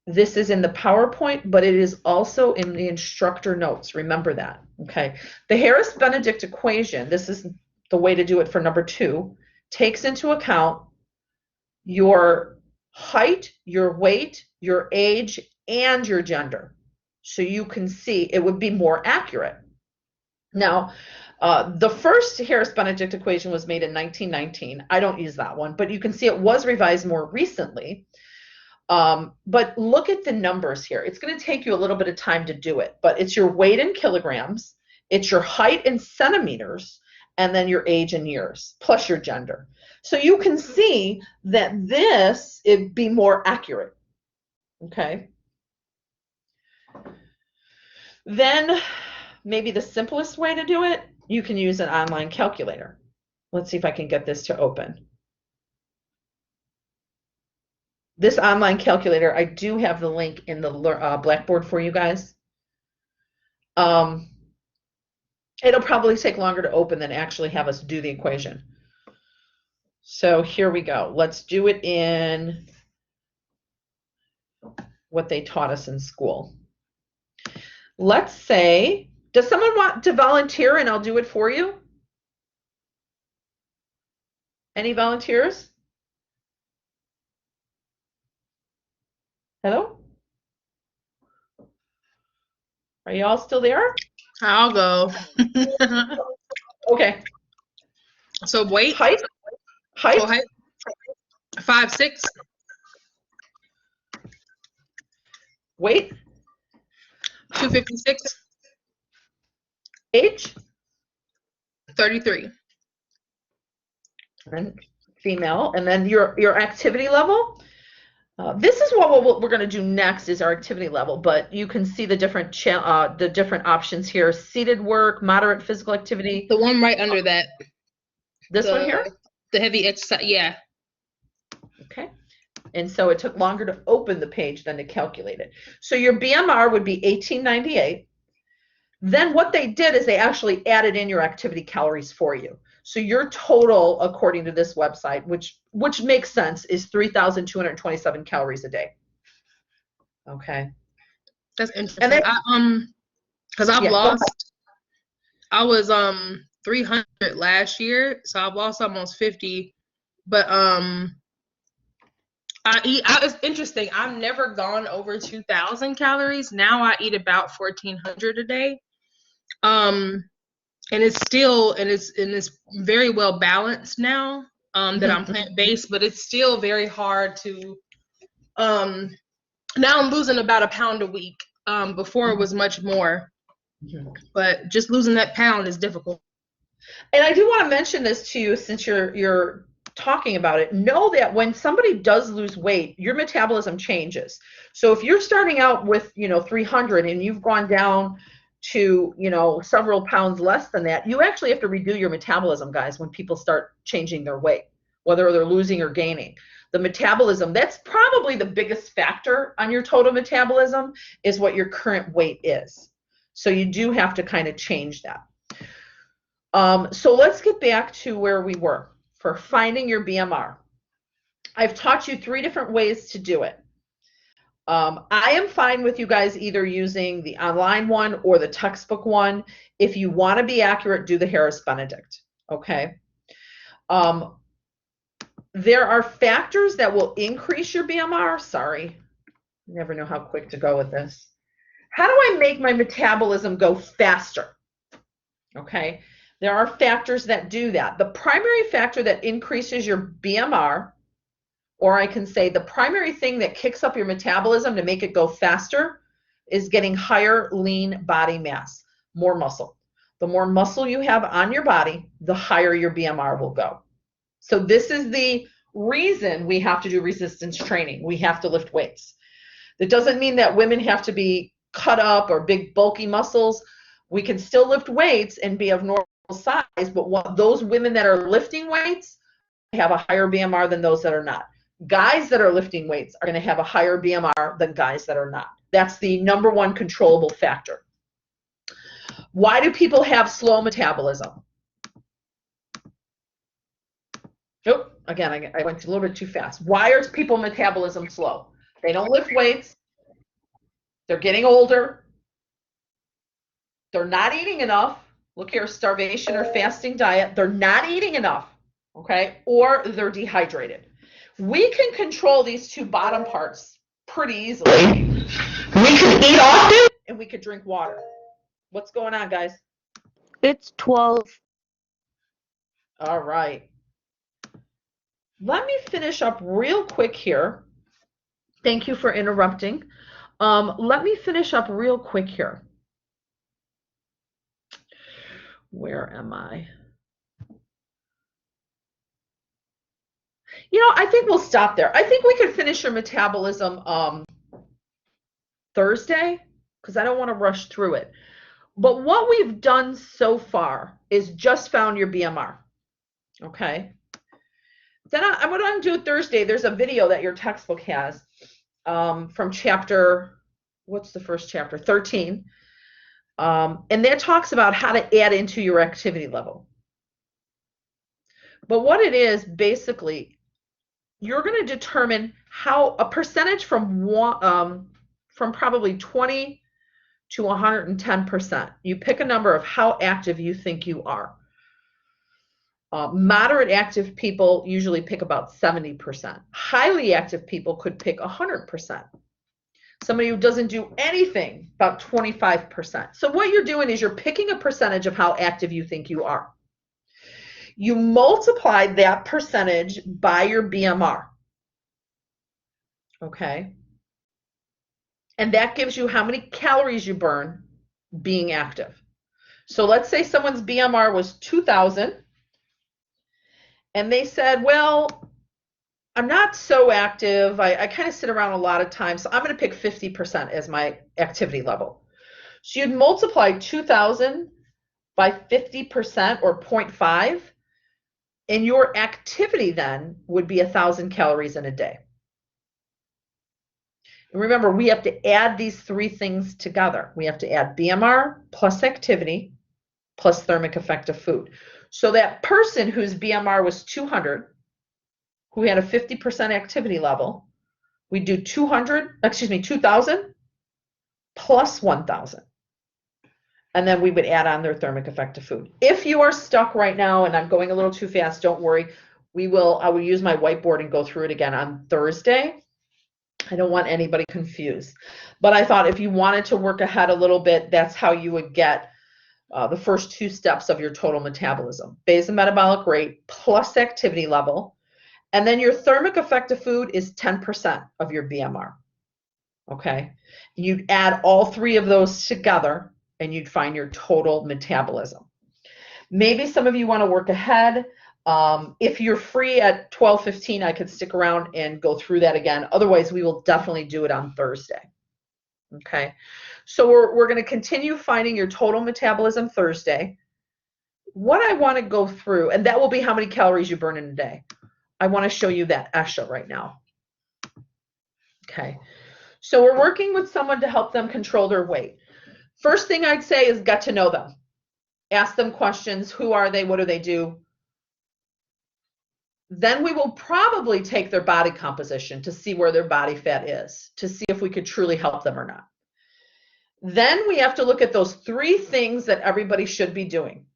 Speaker 1: This is in the PowerPoint, but it is also in the instructor notes. Remember that, okay? The Harris-Benedict equation, this is the way to do it for number 2, takes into account your height, your weight, your age, and your gender. So you can see it would be more accurate. Now, the first Harris-Benedict equation was made in 1919. I don't use that one, but you can see it was revised more recently. But look at the numbers here. It's going to take you a little bit of time to do it, but it's your weight in kilograms, it's your height in centimeters, and then your age in years, plus your gender. So you can see that this, it'd be more accurate, okay? Then maybe the simplest way to do it, you can use an online calculator. Let's see if I can get this to open. This online calculator, I do have the link in the Blackboard for you guys. It'll probably take longer to open than actually have us do the equation. So here we go. Let's do it in what they taught us in school. Let's say, does someone want to volunteer and I'll do it for you? Any volunteers? Hello? Are you all still there?
Speaker 3: I'll go.
Speaker 1: Okay.
Speaker 3: So weight?
Speaker 1: Height?
Speaker 3: So height? 5'6".
Speaker 1: Weight?
Speaker 3: 256.
Speaker 1: Age?
Speaker 3: 33.
Speaker 1: And female. And then your activity level. This is what we're going to do next is our activity level, but you can see the different options here. Seated work, moderate physical activity.
Speaker 3: The one right under that.
Speaker 1: This one here?
Speaker 3: The heavy exercise, yeah.
Speaker 1: Okay. And so it took longer to open the page than to calculate it. So your BMR would be 1898. Then what they did is they actually added in your activity calories for you. So your total, according to this website, which makes sense, is 3,227 calories a day. Okay.
Speaker 3: That's interesting.
Speaker 1: And then,
Speaker 3: because I've
Speaker 1: yeah,
Speaker 3: lost, I was 300 last year, so I've lost almost 50. But it's interesting. I've never gone over 2,000 calories. Now I eat about 1,400 a day. And it's very well balanced now. That I'm plant-based, but it's still very hard to. Now I'm losing about a pound a week. Before it was much more, but just losing that pound is difficult.
Speaker 1: And I do want to mention this to you, since you're talking about it. Know that when somebody does lose weight, your metabolism changes. So if you're starting out with 300 and you've gone down to several pounds less than that, you actually have to redo your metabolism, guys, when people start changing their weight, whether they're losing or gaining. The metabolism, that's probably the biggest factor on your total metabolism, is what your current weight is. So you do have to kind of change that. So let's get back to where we were for finding your BMR. I've taught you 3 different ways to do it. I am fine with you guys either using the online one or the textbook one. If you want to be accurate, do the Harris-Benedict, okay? There are factors that will increase your BMR. Sorry, never know how quick to go with this. How do I make my metabolism go faster? Okay, there are factors that do that. The primary factor that increases your BMR, or I can say the primary thing that kicks up your metabolism to make it go faster, is getting higher lean body mass, more muscle. The more muscle you have on your body, the higher your BMR will go. So this is the reason we have to do resistance training. We have to lift weights. That doesn't mean that women have to be cut up or big bulky muscles. We can still lift weights and be of normal size, but those women that are lifting weights have a higher BMR than those that are not. Guys that are lifting weights are going to have a higher BMR than guys that are not. That's the number one controllable factor. Why do people have slow metabolism? Oh, again, I went a little bit too fast. Why are people metabolism slow? They don't lift weights. They're getting older. They're not eating enough. Look here, starvation or fasting diet. They're not eating enough, okay? Or they're dehydrated. We can control these 2 bottom parts pretty easily. We can eat often and we could drink water. What's going on, guys?
Speaker 2: It's 12.
Speaker 1: All right. Let me finish up real quick here. Thank you for interrupting. Let me finish up real quick here. Where am I? I think we'll stop there. I think we could finish your metabolism Thursday, because I don't want to rush through it. But what we've done so far is just found your BMR. Okay. Then I'm going to do it Thursday. There's a video that your textbook has from chapter, what's the first chapter? 13. And that talks about how to add into your activity level. But what it is, basically, you're going to determine how a percentage from probably 20 to 110%. You pick a number of how active you think you are. Moderate active people usually pick about 70%. Highly active people could pick 100%. Somebody who doesn't do anything, about 25%. So what you're doing is you're picking a percentage of how active you think you are. You multiply that percentage by your BMR. Okay? And that gives you how many calories you burn being active. So let's say someone's BMR was 2,000, and they said, well, I'm not so active. I kind of sit around a lot of times, so I'm going to pick 50% as my activity level. So you'd multiply 2,000 by 50% or 0.5, and your activity then would be 1,000 calories in a day. Remember, we have to add these three things together. We have to add BMR plus activity plus thermic effect of food. So that person whose BMR was 200, who had a 50% activity level, we do 2,000 plus 1,000. And then we would add on their thermic effect of food. If you are stuck right now, and I'm going a little too fast, don't worry. I will use my whiteboard and go through it again on Thursday. I don't want anybody confused. But I thought if you wanted to work ahead a little bit, that's how you would get the first two steps of your total metabolism. Basal metabolic rate plus activity level. And then your thermic effect of food is 10% of your BMR. Okay? You'd add all three of those together and you'd find your total metabolism. Maybe some of you want to work ahead. If you're free at 12:15, I could stick around and go through that again. Otherwise, we will definitely do it on Thursday. Okay, so we're going to continue finding your total metabolism Thursday. What I want to go through, and that will be how many calories you burn in a day. I want to show you that ESHA right now. Okay, so we're working with someone to help them control their weight. First thing I'd say is get to know them. Ask them questions. Who are they? What do they do? Then we will probably take their body composition to see where their body fat is, to see if we could truly help them or not. Then we have to look at those three things that everybody should be doing.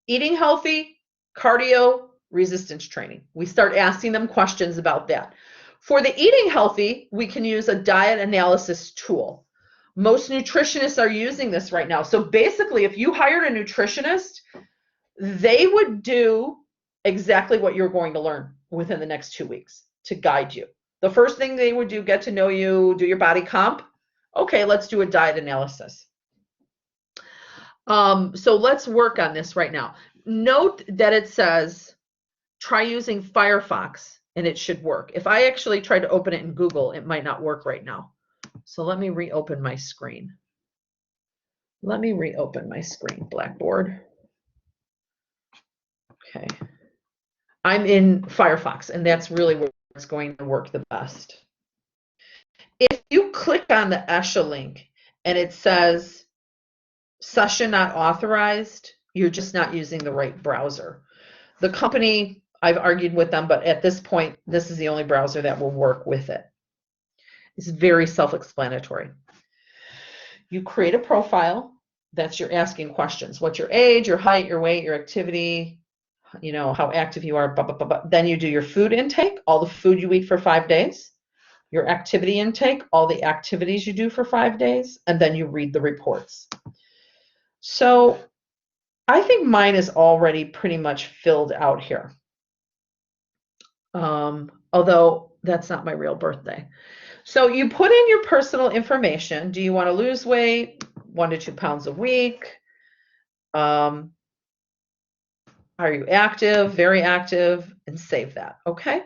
Speaker 1: Eating healthy, cardio, resistance training. We start asking them questions about that. For the eating healthy, we can use a diet analysis tool. Most nutritionists are using this right now. So basically, if you hired a nutritionist, they would do exactly what you're going to learn within the next 2 weeks to guide you. The first thing they would do, get to know you, do your body comp. Okay, let's do a diet analysis. So let's work on this right now. Note that it says, try using Firefox and it should work. If I actually try to open it in Google, it might not work right now. So let me reopen my screen. Let me reopen my screen, Blackboard. Okay. I'm in Firefox, and that's really where it's going to work the best. If you click on the ESHA link and it says session not authorized, you're just not using the right browser. The company, I've argued with them, but at this point, this is the only browser that will work with it. It's very self-explanatory. You create a profile. That's you're asking questions. What's your age, your height, your weight, your activity, you know, how active you are, blah, blah, blah, blah. Then you do your food intake, all the food you eat for 5 days, your activity intake, all the activities you do for 5 days, and then you read the reports. So I think mine is already pretty much filled out here. Although that's not my real birthday. So you put in your personal information. Do you want to lose weight? 1 to 2 pounds a week? Are you active, very active, and save that, okay?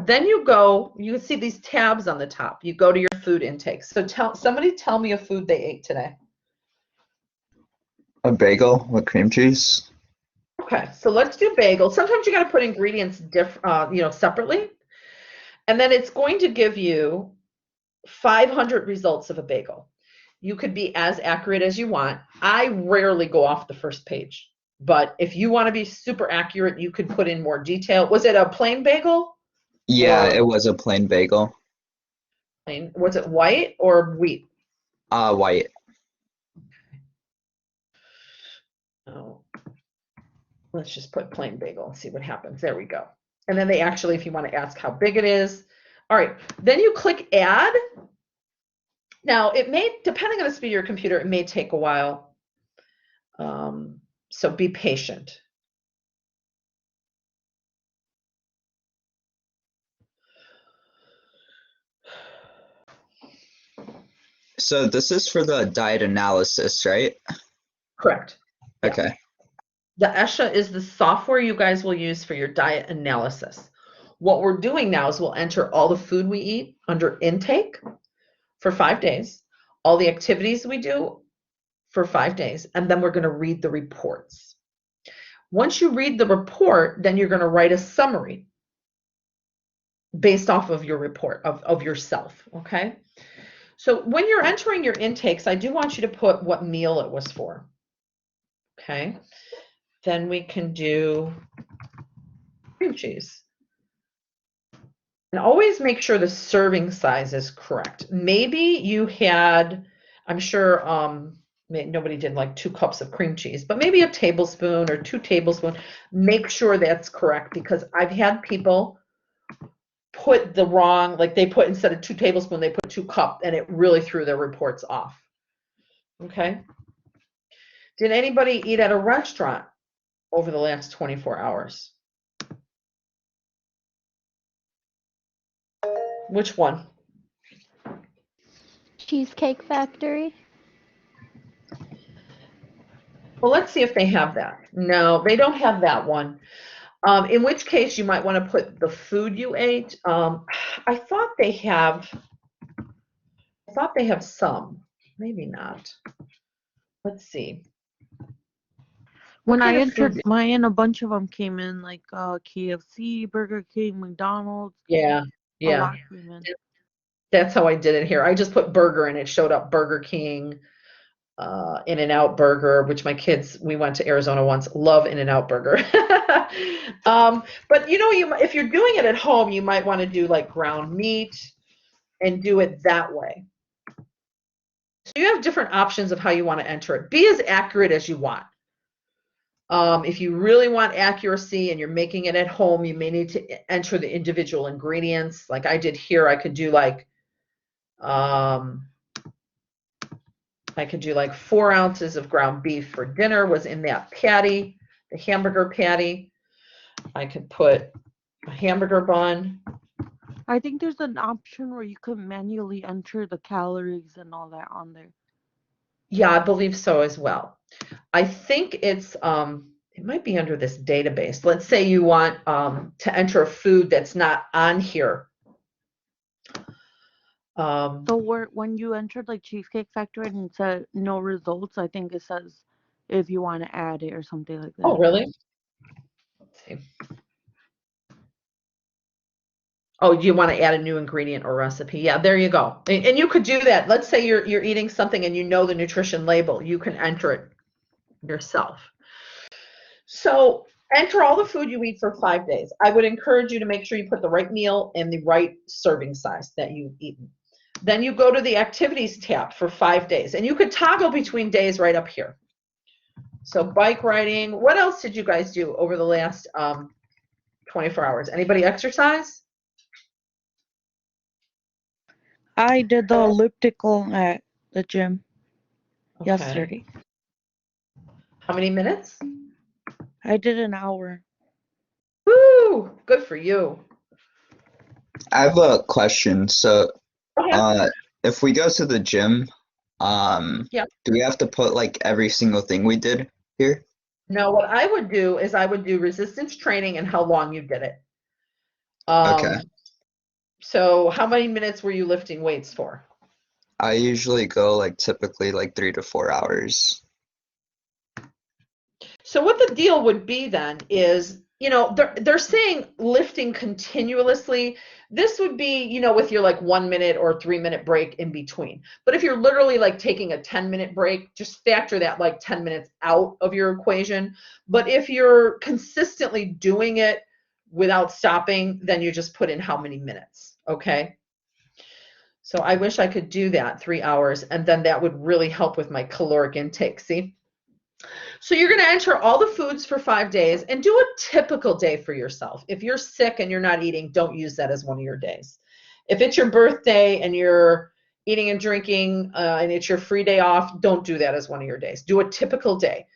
Speaker 1: Then you go, you can see these tabs on the top. You go to your food intake. So somebody tell me a food they ate today.
Speaker 4: A bagel with cream cheese.
Speaker 1: Okay, so let's do bagel. Sometimes you got to put ingredients separately. And then it's going to give you 500 results of a bagel. You could be as accurate as you want. I rarely go off the first page. But if you want to be super accurate, you could put in more detail. Was it a plain bagel?
Speaker 4: Yeah, it was a plain bagel.
Speaker 1: Plain. Was it white or wheat?
Speaker 4: White.
Speaker 1: Oh, let's just put plain bagel and see what happens. There we go. And then they actually, if you want to ask how big it is. All right, then you click add. Now it may, depending on the speed of your computer, it may take a while. So be patient.
Speaker 4: So this is for the diet analysis, right?
Speaker 1: Correct. Yeah.
Speaker 4: Okay.
Speaker 1: The ESHA is the software you guys will use for your diet analysis. What we're doing now is we'll enter all the food we eat under intake for 5 days, all the activities we do for 5 days, and then we're going to read the reports. Once you read the report, then you're going to write a summary. based off of your report of yourself, okay? So when you're entering your intakes, I do want you to put what meal it was for, okay? Then we can do cream cheese. And always make sure the serving size is correct. Maybe you had, I'm sure nobody did like 2 cups of cream cheese, but maybe a tablespoon or 2 tablespoons. Make sure that's correct, because I've had people put the wrong, like they put, instead of 2 tablespoons, they put 2 cups, and it really threw their reports off. Okay. Did anybody eat at a restaurant over the last 24 hours? Which one?
Speaker 5: Cheesecake Factory.
Speaker 1: Well, let's see if they have that. No, they don't have that one. In which case, you might want to put the food you ate. I thought they have some. Maybe not. Let's see.
Speaker 2: When I
Speaker 1: kind of
Speaker 2: entered
Speaker 1: food-
Speaker 2: mine, a bunch of them came in, like KFC, Burger King, McDonald's.
Speaker 1: Yeah,
Speaker 2: A
Speaker 1: yeah.
Speaker 2: lot came in.
Speaker 1: That's how I did it here. I just put burger and it showed up Burger King, In-N-Out Burger, which my kids, we went to Arizona once, love In-N-Out Burger. But you know, if you're doing it at home, you might want to do like ground meat and do it that way. So you have different options of how you want to enter it. Be as accurate as you want. If you really want accuracy and you're making it at home, you may need to enter the individual ingredients. Like I did here, I could do like 4 ounces of ground beef for dinner was in that patty, the hamburger patty. I could put a hamburger bun.
Speaker 2: I think there's an option where you could manually enter the calories and all that on there.
Speaker 1: Yeah, I believe so as well. I think it's it might be under this database. Let's say you want to enter a food that's not on here.
Speaker 2: So when you entered like Cheesecake Factory and it said no results, I think it says if you want to add it or something like that.
Speaker 1: Oh, really? Let's see. Oh, do you want to add a new ingredient or recipe? Yeah, there you go. And you could do that. Let's say you're eating something and you know the nutrition label. You can enter it yourself. So enter all the food you eat for 5 days. I would encourage you to make sure you put the right meal and the right serving size that you've eaten. Then you go to the activities tab for 5 days, and you could toggle between days right up here. So bike riding. What else did you guys do over the last 24 hours? Anybody exercise?
Speaker 2: I did the elliptical at the gym yesterday.
Speaker 1: How many minutes?
Speaker 2: I did an hour.
Speaker 1: Woo! Good for you.
Speaker 4: I have a question. So,
Speaker 1: Okay.
Speaker 4: if we go to the gym,
Speaker 1: Yep.
Speaker 4: do we have to put like every single thing we did here?
Speaker 1: No, what I would do is I would do resistance training and how long you did it.
Speaker 4: Okay.
Speaker 1: So how many minutes were you lifting weights for?
Speaker 4: I usually go like typically like 3 to 4 hours.
Speaker 1: So what the deal would be then is, you know, they're saying lifting continuously. This would be, you know, with your like 1 minute or 3 minute break in between. But if you're literally like taking a 10-minute break, just factor that like 10 minutes out of your equation. But if you're consistently doing it without stopping, then you just put in how many minutes, okay? So I wish I could do that 3 hours, and then that would really help with my caloric intake, see? So you're going to enter all the foods for 5 days and do a typical day for yourself. If you're sick and you're not eating, don't use that as one of your days. If it's your birthday and you're eating and drinking and it's your free day off, don't do that as one of your days. Do a typical day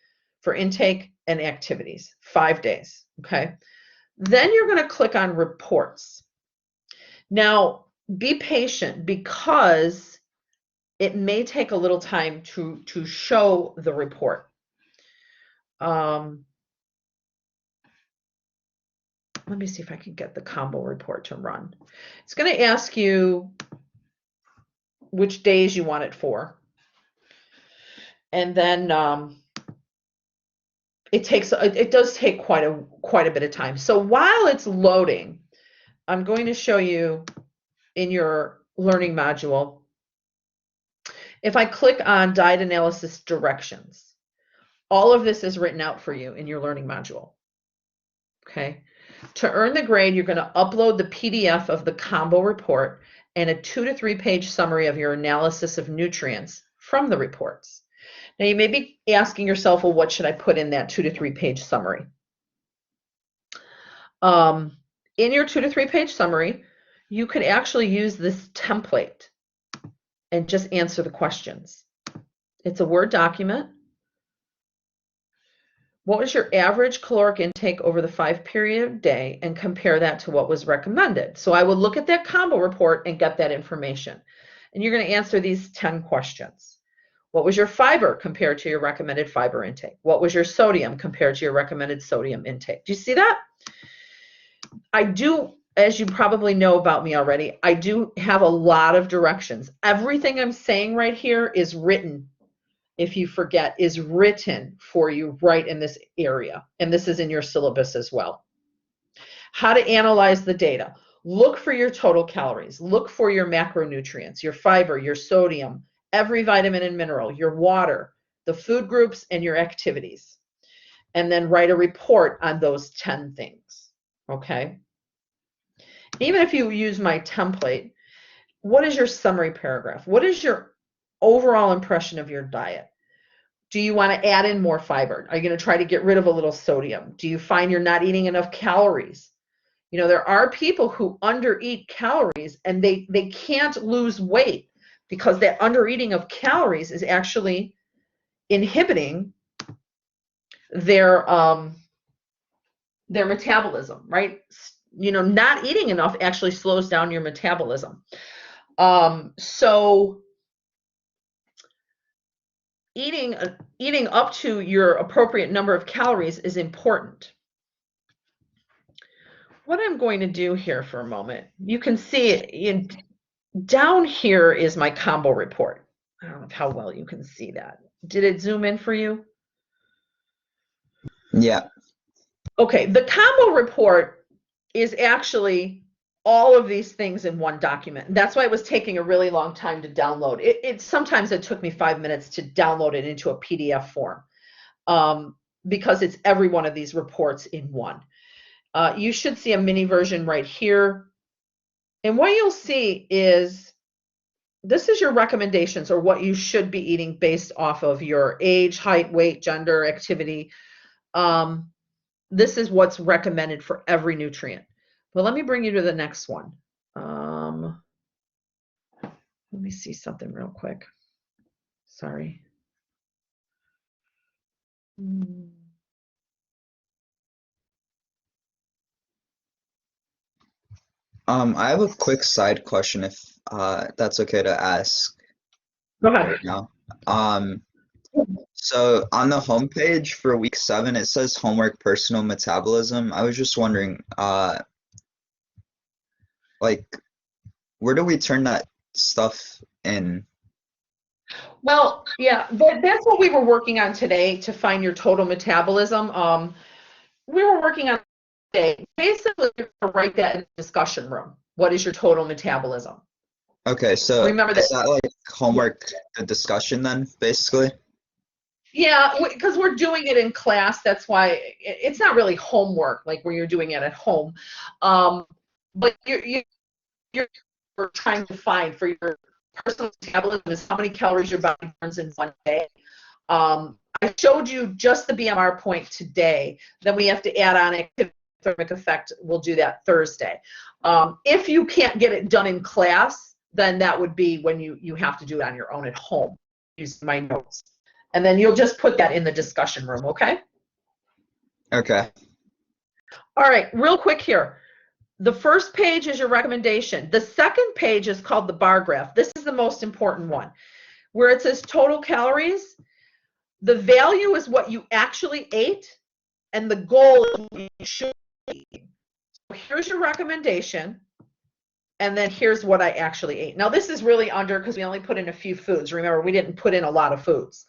Speaker 1: for intake and activities, 5 days, okay? Then you're going to click on reports. Now, be patient because it may take a little time to show the report. Let me see if I can get the combo report to run. It's going to ask you which days you want it for. And then it does take quite a bit of time. So while it's loading, I'm going to show you in your learning module. If I click on diet analysis directions, all of this is written out for you in your learning module. Okay. To earn the grade, you're going to upload the PDF of the combo report and a 2 to 3 page summary of your analysis of nutrients from the reports. Now you may be asking yourself, well, what should I put in that 2 to 3 page summary? In your 2 to 3 page summary, you could actually use this template and just answer the questions. It's a Word document. What was your average caloric intake over the 5-period day, and compare that to what was recommended? So I would look at that combo report and get that information. And you're going to answer these 10 questions. What was your fiber compared to your recommended fiber intake? What was your sodium compared to your recommended sodium intake? Do you see that? I do, as you probably know about me already, I do have a lot of directions. Everything I'm saying right here is written, if you forget, is written for you right in this area. And this is in your syllabus as well. How to analyze the data. Look for your total calories. Look for your macronutrients, your fiber, your sodium, every vitamin and mineral, your water, the food groups, and your activities. And then write a report on those 10 things. Okay? Even if you use my template, what is your summary paragraph? What is your overall impression of your diet? Do you want to add in more fiber? Are you going to try to get rid of a little sodium? Do you find you're not eating enough calories? You know, there are people who undereat calories and they can't lose weight because that undereating of calories is actually inhibiting their metabolism, right? You know, not eating enough actually slows down your metabolism. So eating up to your appropriate number of calories is important. What I'm going to do here for a moment, you can see down here is my combo report. I don't know how well you can see that. Did it zoom in for you?
Speaker 4: Yeah.
Speaker 1: Okay, the combo report is actually all of these things in one document. That's why it was taking a really long time to download. Sometimes it took me 5 minutes to download it into a PDF form because it's every one of these reports in one. You should see a mini version right here. And what you'll see is this is your recommendations or what you should be eating based off of your age, height, weight, gender, activity. This is what's recommended for every nutrient. But let me bring you to the next one. Let me see something real quick. Sorry.
Speaker 4: I have a quick side question if that's okay to ask
Speaker 1: Go ahead.
Speaker 4: right now. So on the homepage for week 7, it says homework personal metabolism. I was just wondering, like, where do we turn that stuff in?
Speaker 1: Well, yeah, that's what we were working on today to find your total metabolism. We were working on today, basically to write that in the discussion room. What is your total metabolism?
Speaker 4: Okay, so
Speaker 1: Remember
Speaker 4: is
Speaker 1: that.
Speaker 4: that like homework, the discussion then, basically?
Speaker 1: Yeah, because we're doing it in class. That's why it's not really homework, like where you're doing it at home. But you're trying to find for your personal metabolism is how many calories your body burns in one day. I showed you just the BMR point today. Then we have to add on activity thermic effect. We'll do that Thursday. If you can't get it done in class, then that would be when you have to do it on your own at home. Use my notes. And then you'll just put that in the discussion room, okay?
Speaker 4: Okay.
Speaker 1: All right, real quick here. The first page is your recommendation. The second page is called the bar graph. This is the most important one. Where it says total calories, the value is what you actually ate, and the goal is what you should eat. So here's your recommendation, and then here's what I actually ate. Now this is really under because we only put in a few foods. Remember, we didn't put in a lot of foods.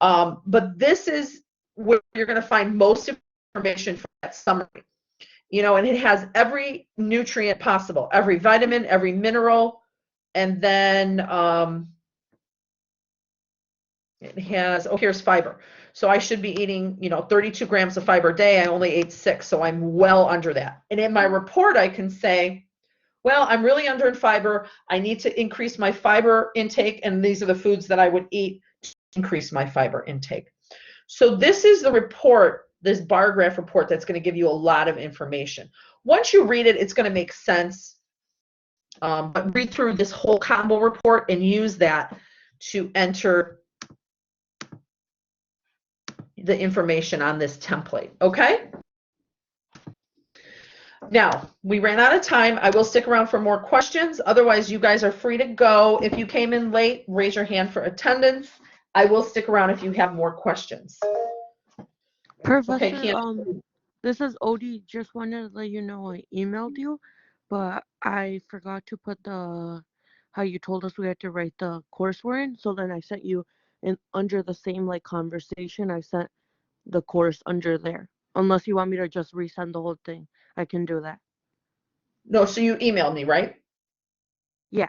Speaker 1: But this is where you're going to find most information for that summary. you know, and it has every nutrient possible, every vitamin, every mineral, and then it has, oh, here's fiber. So I should be eating, you know, 32 grams of fiber a day. I only ate 6, so I'm well under that. And in my report, I can say, well, I'm really under in fiber. I need to increase my fiber intake, and these are the foods that I would eat to increase my fiber intake. So this is the report, this bar graph report, that's going to give you a lot of information. Once you read it, it's going to make sense. But read through this whole combo report and use that to enter the information on this template, okay? Now, we ran out of time. I will stick around for more questions. Otherwise, you guys are free to go. If you came in late, raise your hand for attendance. I will stick around if you have more questions.
Speaker 2: Professor,
Speaker 1: Okay,
Speaker 2: this is Odie. Just wanted to let you know I emailed you, but I forgot to put how you told us we had to write the course we're in. So then I sent you under the same like conversation. I sent the course under there. Unless you want me to just resend the whole thing, I can do that.
Speaker 1: No, so you emailed me, right?
Speaker 2: Yeah.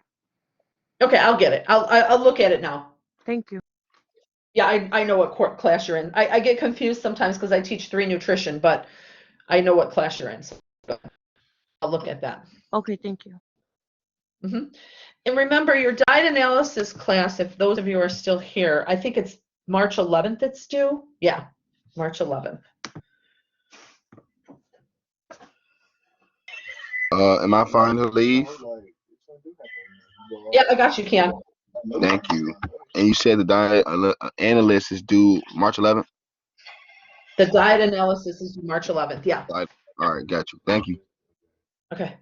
Speaker 1: Okay, I'll get it. I'll look at it now.
Speaker 2: Thank you.
Speaker 1: Yeah, I know what class you're in. I get confused sometimes because I teach 3 nutrition, but I know what class you're in. So I'll look at that.
Speaker 2: Okay, thank you.
Speaker 1: And remember, your diet analysis class, if those of you are still here, I think it's March 11th it's due. Yeah, March 11th.
Speaker 7: Am I fine to leave?
Speaker 1: Yeah, I got you, Keon.
Speaker 7: Thank you. And you said the diet analyst is due March 11th?
Speaker 1: The diet analysis is due March 11th. Yeah.
Speaker 7: All right, got you. Thank you.
Speaker 1: Okay.